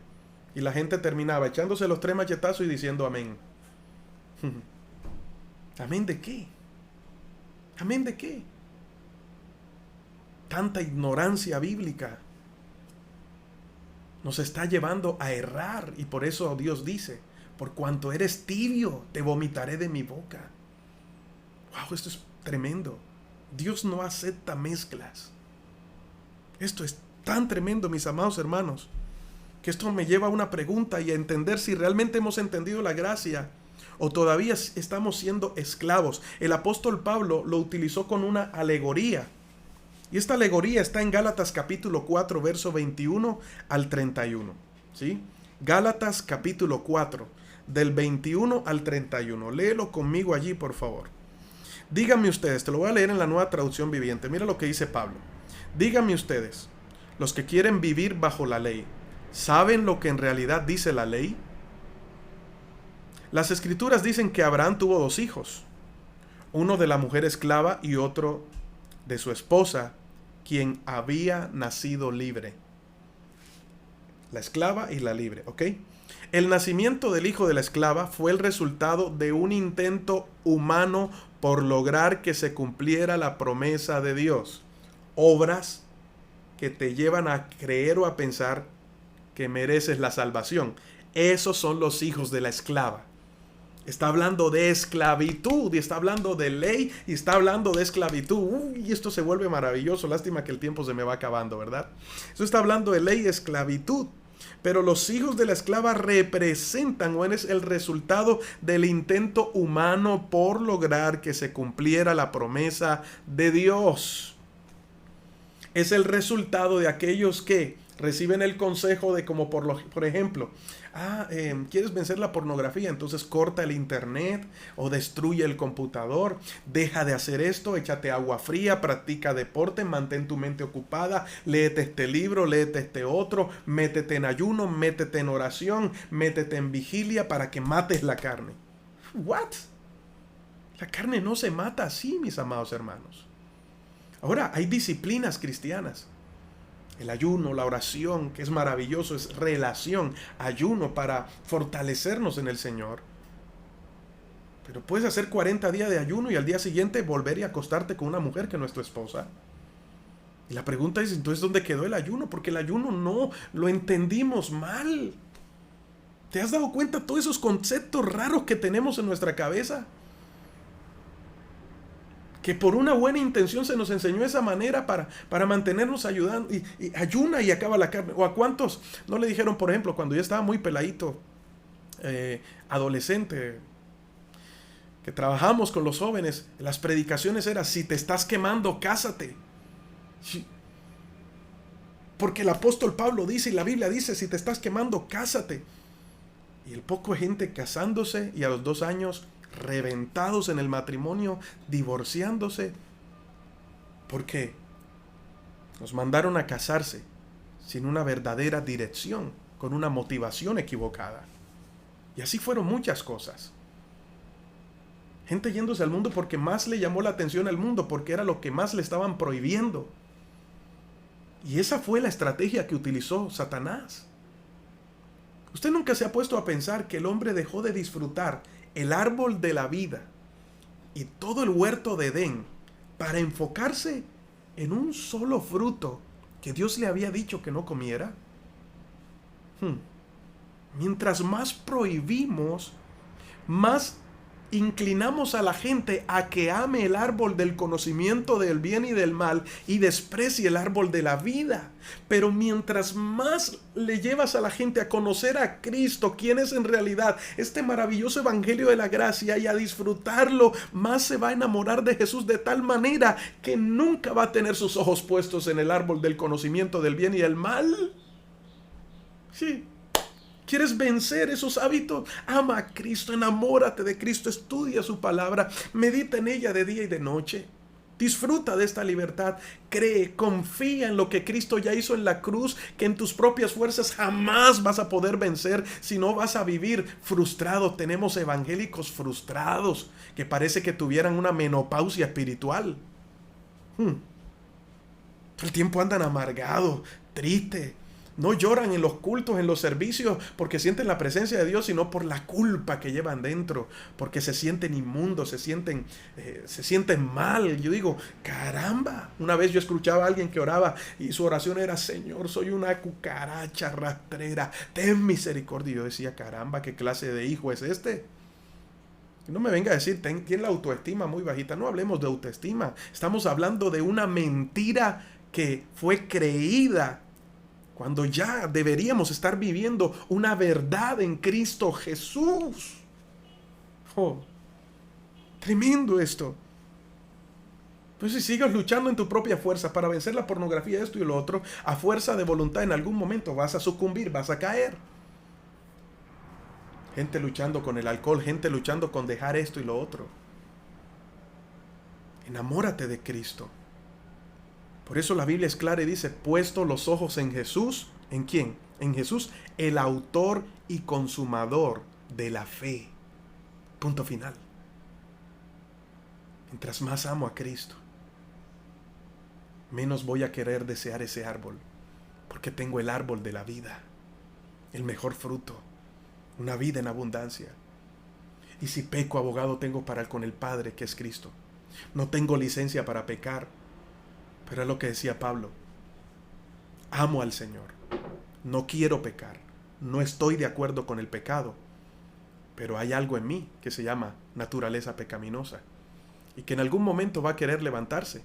y la gente terminaba echándose los 3 machetazos y diciendo amén. ¿Amén de qué? ¿Amén de qué? Tanta ignorancia bíblica nos está llevando a errar, y por eso Dios dice, por cuanto eres tibio, te vomitaré de mi boca. Wow, esto es tremendo. Dios no acepta mezclas. Esto es tan tremendo, mis amados hermanos, que esto me lleva a una pregunta y a entender si realmente hemos entendido la gracia o todavía estamos siendo esclavos. El apóstol Pablo lo utilizó con una alegoría. Y esta alegoría está en Gálatas capítulo 4, verso 21 al 31. ¿Sí? Gálatas capítulo 4, del 21 al 31. Léelo conmigo allí, por favor. Díganme ustedes, te lo voy a leer en la Nueva Traducción Viviente. Mira lo que dice Pablo. Díganme ustedes, los que quieren vivir bajo la ley, ¿saben lo que en realidad dice la ley? Las escrituras dicen que Abraham tuvo 2 hijos, uno de la mujer esclava y otro de su esposa, quien había nacido libre. La esclava y la libre, ¿ok? El nacimiento del hijo de la esclava fue el resultado de un intento humano por lograr que se cumpliera la promesa de Dios. Obras que te llevan a creer o a pensar que mereces la salvación. Esos son los hijos de la esclava. Está hablando de esclavitud, y está hablando de ley, y está hablando de esclavitud. Y esto se vuelve maravilloso. Lástima que el tiempo se me va acabando, ¿verdad? Esto está hablando de ley y esclavitud. Pero los hijos de la esclava representan o es el resultado del intento humano por lograr que se cumpliera la promesa de Dios. Es el resultado de aquellos que reciben el consejo de como por ejemplo, ¿quieres vencer la pornografía? Entonces corta el internet o destruye el computador, deja de hacer esto, échate agua fría, practica deporte, mantén tu mente ocupada, léete este libro, léete este otro, métete en ayuno, métete en oración, métete en vigilia para que mates la carne. ¿What? La carne no se mata así, mis amados hermanos. Ahora, hay disciplinas cristianas. El ayuno, la oración, que es maravilloso, es relación, ayuno para fortalecernos en el Señor. Pero puedes hacer 40 días de ayuno y al día siguiente volver y acostarte con una mujer que no es tu esposa. Y la pregunta es, entonces, ¿dónde quedó el ayuno? Porque el ayuno no, lo entendimos mal. ¿Te has dado cuenta de todos esos conceptos raros que tenemos en nuestra cabeza? Que por una buena intención se nos enseñó esa manera para mantenernos ayudando. Y ayuna y acaba la carne. ¿O a cuántos no le dijeron, por ejemplo, cuando ya estaba muy peladito, adolescente, que trabajamos con los jóvenes, las predicaciones eran, si te estás quemando, cásate. Porque el apóstol Pablo dice y la Biblia dice, si te estás quemando, cásate. Y el poco de gente casándose y a los 2 años reventados en el matrimonio, divorciándose, porque nos mandaron a casarse sin una verdadera dirección, con una motivación equivocada. Y así fueron muchas cosas. Gente yéndose al mundo porque más le llamó la atención al mundo, porque era lo que más le estaban prohibiendo. Y esa fue la estrategia que utilizó Satanás. ¿Usted nunca se ha puesto a pensar que el hombre dejó de disfrutar el árbol de la vida y todo el huerto de Edén para enfocarse en un solo fruto que Dios le había dicho que no comiera? Mientras más prohibimos, más inclinamos a la gente a que ame el árbol del conocimiento del bien y del mal y desprecie el árbol de la vida. Pero mientras más le llevas a la gente a conocer a Cristo, quién es en realidad este maravilloso evangelio de la gracia, y a disfrutarlo, más se va a enamorar de Jesús de tal manera que nunca va a tener sus ojos puestos en el árbol del conocimiento del bien y del mal. Sí. ¿Quieres vencer esos hábitos? Ama a Cristo, enamórate de Cristo, estudia su palabra, medita en ella de día y de noche. Disfruta de esta libertad, cree, confía en lo que Cristo ya hizo en la cruz, que en tus propias fuerzas jamás vas a poder vencer, si no vas a vivir frustrado. Tenemos evangélicos frustrados que parece que tuvieran una menopausia espiritual. Todo el tiempo andan amargados, tristes. No lloran en los cultos, en los servicios, porque sienten la presencia de Dios, sino por la culpa que llevan dentro, porque se sienten inmundos, se sienten mal. Yo digo, caramba. Una vez yo escuchaba a alguien que oraba y su oración era, Señor, soy una cucaracha rastrera, ten misericordia. Y yo decía, caramba, ¿qué clase de hijo es este? No me venga a decir, tiene la autoestima muy bajita. No hablemos de autoestima. Estamos hablando de una mentira que fue creída cuando ya deberíamos estar viviendo una verdad en Cristo Jesús. Oh, tremendo esto. Entonces, si sigues luchando en tu propia fuerza para vencer la pornografía, esto y lo otro, a fuerza de voluntad, en algún momento vas a sucumbir, vas a caer. Gente luchando con el alcohol, gente luchando con dejar esto y lo otro. Enamórate de Cristo. Por eso la Biblia es clara y dice, puesto los ojos en Jesús. ¿En quién? En Jesús, el autor y consumador de la fe. Punto final. Mientras más amo a Cristo, menos voy a querer desear ese árbol, porque tengo el árbol de la vida, el mejor fruto, una vida en abundancia. Y si peco, abogado tengo para con el Padre, que es Cristo. No tengo licencia para pecar, pero es lo que decía Pablo. Amo al Señor, no quiero pecar, no estoy de acuerdo con el pecado, pero hay algo en mí que se llama naturaleza pecaminosa, y que en algún momento va a querer levantarse,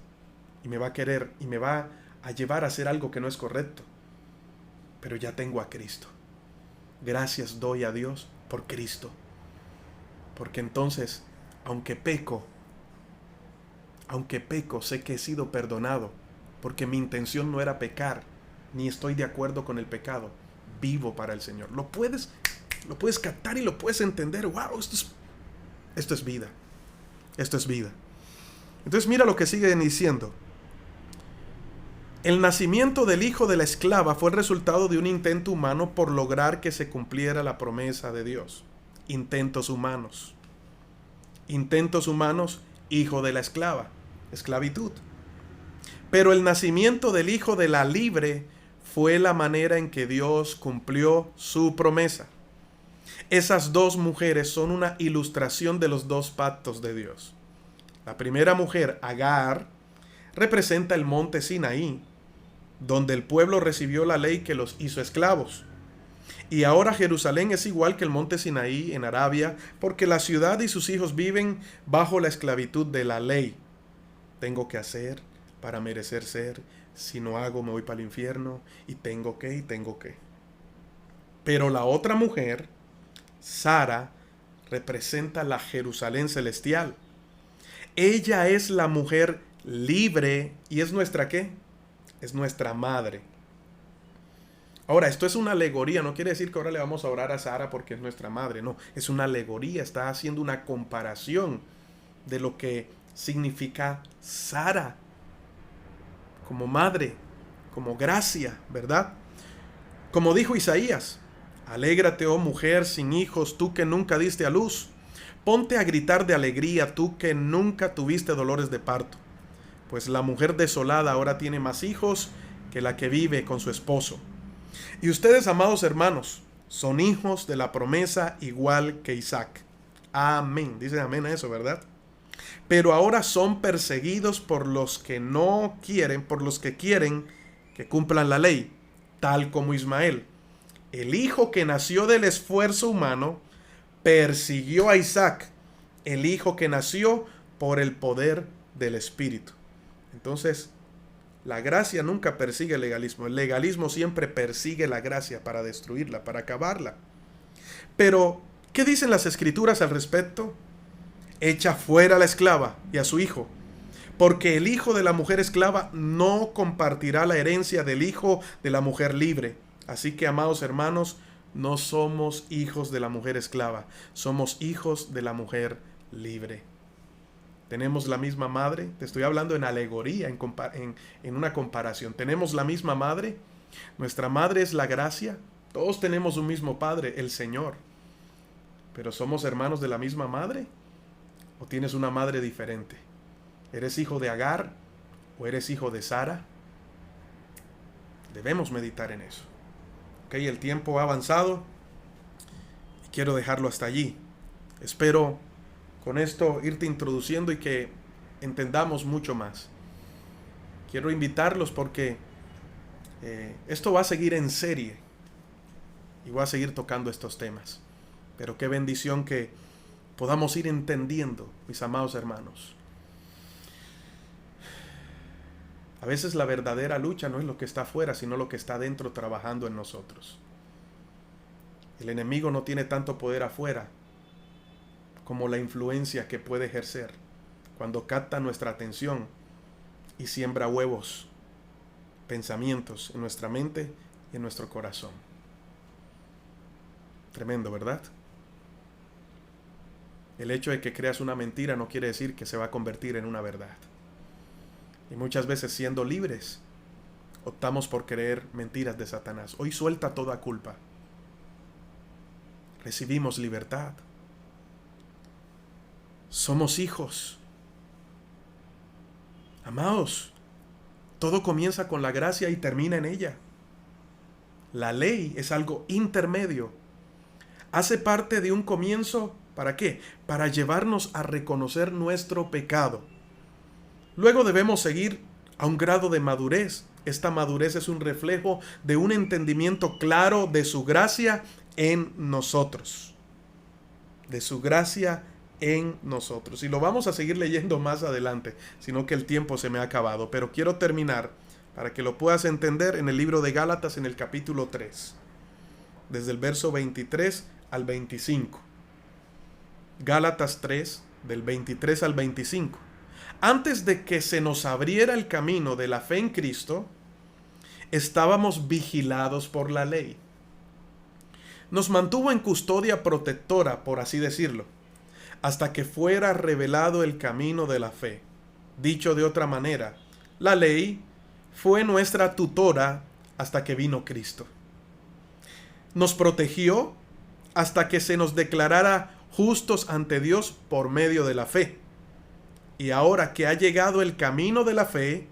y me va a querer, y me va a llevar a hacer algo que no es correcto. Pero ya tengo a Cristo. Gracias doy a Dios por Cristo. Porque entonces, aunque peco, sé que he sido perdonado, porque mi intención no era pecar, ni estoy de acuerdo con el pecado. Vivo para el Señor. Lo puedes captar y lo puedes entender. ¡Wow! Esto es vida. Esto es vida. Entonces mira lo que sigue diciendo. El nacimiento del hijo de la esclava fue el resultado de un intento humano por lograr que se cumpliera la promesa de Dios. Intentos humanos. Intentos humanos, hijo de la esclava. Esclavitud. Pero el nacimiento del hijo de la libre fue la manera en que Dios cumplió su promesa. Esas dos mujeres son una ilustración de los dos pactos de Dios. La primera mujer, Agar, representa el monte Sinaí, donde el pueblo recibió la ley que los hizo esclavos. Y ahora Jerusalén es igual que el monte Sinaí en Arabia, porque la ciudad y sus hijos viven bajo la esclavitud de la ley. Tengo que hacer para merecer ser, si no hago me voy para el infierno, y tengo que. Pero la otra mujer, Sara, representa la Jerusalén celestial. Ella es la mujer libre y es nuestra ¿qué? Es nuestra madre. Ahora, esto es una alegoría, no quiere decir que ahora le vamos a orar a Sara porque es nuestra madre, no, es una alegoría, está haciendo una comparación de lo que significa Sara como madre, como gracia, ¿verdad? Como dijo Isaías, alégrate, oh mujer sin hijos, tú que nunca diste a luz. Ponte a gritar de alegría, tú que nunca tuviste dolores de parto. Pues la mujer desolada ahora tiene más hijos que la que vive con su esposo. Y ustedes, amados hermanos, son hijos de la promesa igual que Isaac. Amén. Dicen amén a eso, ¿verdad? Pero ahora son perseguidos por los que no quieren, por los que quieren que cumplan la ley, tal como Ismael. El hijo que nació del esfuerzo humano persiguió a Isaac, el hijo que nació por el poder del Espíritu. Entonces, la gracia nunca persigue el legalismo. El legalismo siempre persigue la gracia para destruirla, para acabarla. Pero, ¿qué dicen las Escrituras al respecto? Echa fuera a la esclava y a su hijo, porque el hijo de la mujer esclava no compartirá la herencia del hijo de la mujer libre. Así que, amados hermanos, no somos hijos de la mujer esclava, somos hijos de la mujer libre. Tenemos la misma madre, te estoy hablando en alegoría, en una comparación. Tenemos la misma madre, nuestra madre es la gracia, todos tenemos un mismo padre, el Señor. Pero ¿somos hermanos de la misma madre? ¿O tienes una madre diferente? ¿Eres hijo de Agar o eres hijo de Sara? Debemos meditar en eso. Ok, el tiempo ha avanzado y quiero dejarlo hasta allí. Espero con esto irte introduciendo y que entendamos mucho más. Quiero invitarlos porque esto va a seguir en serie y voy a seguir tocando estos temas. Pero qué bendición que podamos ir entendiendo, mis amados hermanos. A veces la verdadera lucha no es lo que está afuera, sino lo que está dentro trabajando en nosotros. El enemigo no tiene tanto poder afuera como la influencia que puede ejercer cuando capta nuestra atención y siembra huevos, pensamientos en nuestra mente y en nuestro corazón. Tremendo, ¿verdad? El hecho de que creas una mentira no quiere decir que se va a convertir en una verdad. Y muchas veces, siendo libres, optamos por creer mentiras de Satanás. Hoy suelta toda culpa. Recibimos libertad. Somos hijos. Amados, todo comienza con la gracia y termina en ella. La ley es algo intermedio. Hace parte de un comienzo, ¿para qué? Para llevarnos a reconocer nuestro pecado. Luego debemos seguir a un grado de madurez. Esta madurez es un reflejo de un entendimiento claro de su gracia en nosotros. De su gracia en nosotros. Y lo vamos a seguir leyendo más adelante, sino que el tiempo se me ha acabado. Pero quiero terminar, para que lo puedas entender, en el libro de Gálatas, en el capítulo 3. Desde el verso 23 al 25. Gálatas 3, del 23 al 25. Antes de que se nos abriera el camino de la fe en Cristo, estábamos vigilados por la ley. Nos mantuvo en custodia protectora, por así decirlo, hasta que fuera revelado el camino de la fe. Dicho de otra manera, la ley fue nuestra tutora hasta que vino Cristo. Nos protegió hasta que se nos declarara justos ante Dios por medio de la fe. Y ahora que ha llegado el camino de la fe,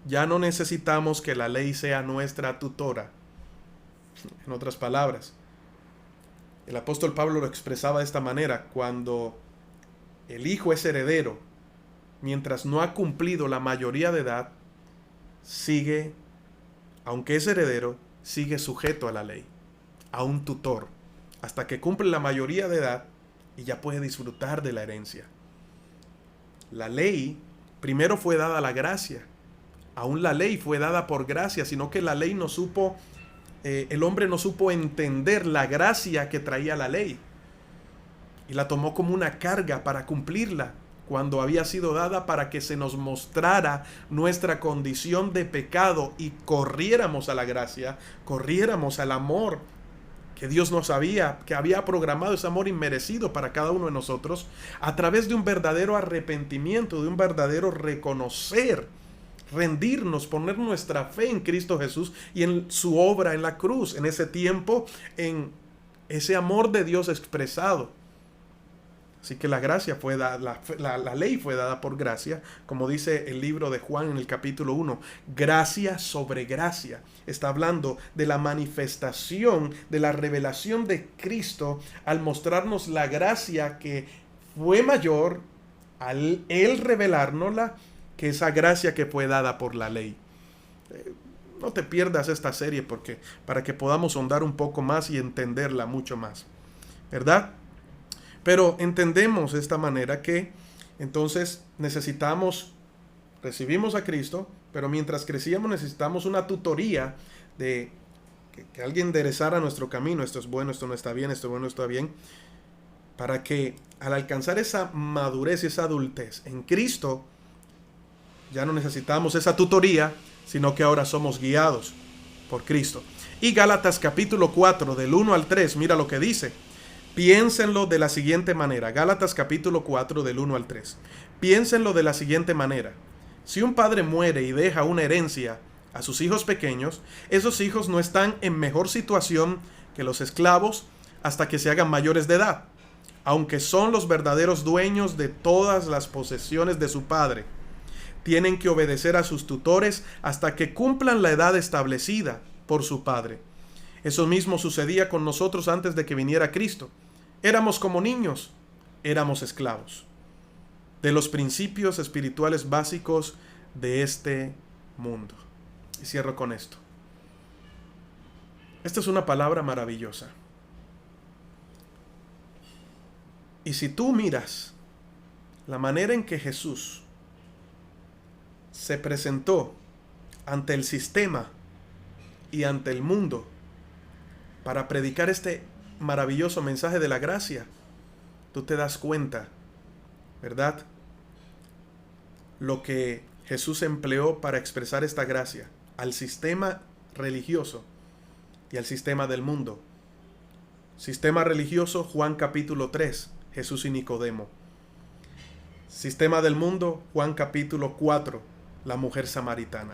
ya no necesitamos que la ley sea nuestra tutora. En otras palabras, el apóstol Pablo lo expresaba de esta manera: cuando el hijo es heredero, mientras no ha cumplido la mayoría de edad, sigue, aunque es heredero, sigue sujeto a la ley, a un tutor, hasta que cumple la mayoría de edad y ya puede disfrutar de la herencia. La ley primero fue dada la gracia. Aún la ley fue dada por gracia, sino que la ley no supo, el hombre no supo entender la gracia que traía la ley. Y la tomó como una carga para cumplirla, cuando había sido dada para que se nos mostrara nuestra condición de pecado y corriéramos a la gracia, corriéramos al amor que Dios nos que había programado, ese amor inmerecido para cada uno de nosotros, a través de un verdadero arrepentimiento, de un verdadero reconocer, rendirnos, poner nuestra fe en Cristo Jesús y en su obra en la cruz, en ese tiempo, en ese amor de Dios expresado. Así que la gracia fue dada, la ley fue dada por gracia, como dice el libro de Juan en el capítulo 1, gracia sobre gracia. Está hablando de la manifestación, de la revelación de Cristo al mostrarnos la gracia que fue mayor al Él revelárnosla que esa gracia que fue dada por la ley. No te pierdas esta serie para que podamos ahondar un poco más y entenderla mucho más, ¿verdad? Pero entendemos de esta manera que entonces recibimos a Cristo, pero mientras crecíamos necesitamos una tutoría de que alguien enderezara nuestro camino. Esto es bueno, esto no está bien, esto es bueno, esto está bien, para que al alcanzar esa madurez y esa adultez en Cristo, ya no necesitamos esa tutoría, sino que ahora somos guiados por Cristo. Y Gálatas capítulo 4, del 1 al 3, mira lo que dice. Piénsenlo de la siguiente manera. Gálatas capítulo 4 del 1 al 3. Piénsenlo de la siguiente manera. Si un padre muere y deja una herencia a sus hijos pequeños, esos hijos no están en mejor situación que los esclavos hasta que se hagan mayores de edad, aunque son los verdaderos dueños de todas las posesiones de su padre. Tienen que obedecer a sus tutores hasta que cumplan la edad establecida por su padre. Eso mismo sucedía con nosotros antes de que viniera Cristo. Éramos como niños, éramos esclavos de los principios espirituales básicos de este mundo. Y cierro con esto. Esta es una palabra maravillosa. Y si tú miras la manera en que Jesús se presentó ante el sistema y ante el mundo para predicar este maravilloso mensaje de la gracia, tú te das cuenta, ¿verdad? Lo que Jesús empleó para expresar esta gracia al sistema religioso y al sistema del mundo. Sistema religioso, Juan capítulo 3, Jesús y Nicodemo. Sistema del mundo, Juan capítulo 4, la mujer samaritana.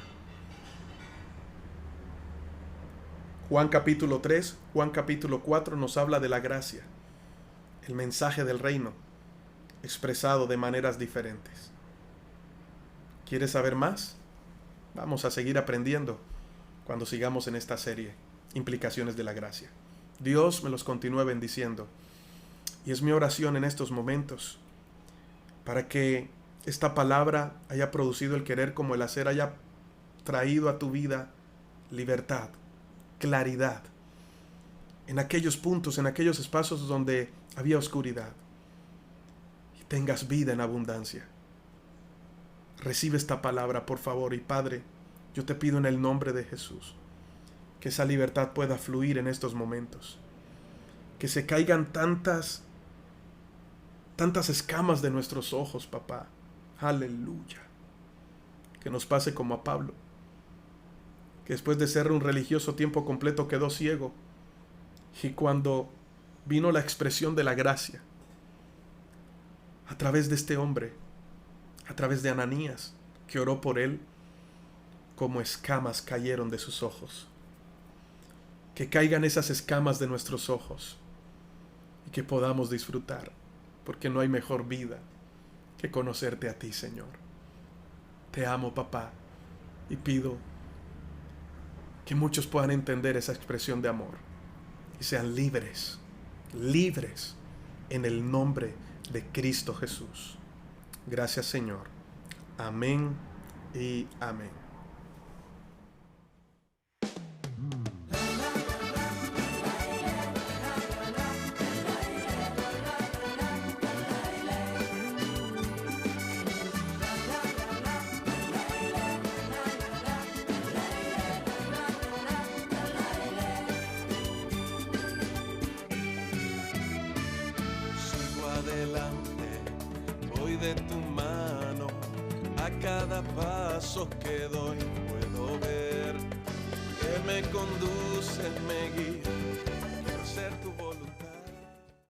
Juan capítulo 3, Juan capítulo 4 nos habla de la gracia, el mensaje del reino, expresado de maneras diferentes. ¿Quieres saber más? Vamos a seguir aprendiendo cuando sigamos en esta serie, Implicaciones de la Gracia. Dios me los continúe bendiciendo. Y es mi oración en estos momentos para que esta palabra haya producido el querer como el hacer, haya traído a tu vida libertad, claridad, en aquellos puntos, en aquellos espacios donde había oscuridad, y tengas vida en abundancia. Recibe esta palabra, por favor, y Padre, yo te pido en el nombre de Jesús, que esa libertad pueda fluir en estos momentos, que se caigan tantas escamas de nuestros ojos, papá. Aleluya. Que nos pase como a Pablo, que después de ser un religioso tiempo completo quedó ciego, y cuando vino la expresión de la gracia a través de este hombre, a través de Ananías, que oró por él, como escamas cayeron de sus ojos. Que caigan esas escamas de nuestros ojos y que podamos disfrutar, porque no hay mejor vida que conocerte a ti, Señor. Te amo, papá, y pido que muchos puedan entender esa expresión de amor y sean libres en el nombre de Cristo Jesús. Gracias, Señor. Amén y amén. Voy de tu mano, a cada paso que doy puedo ver que me conduce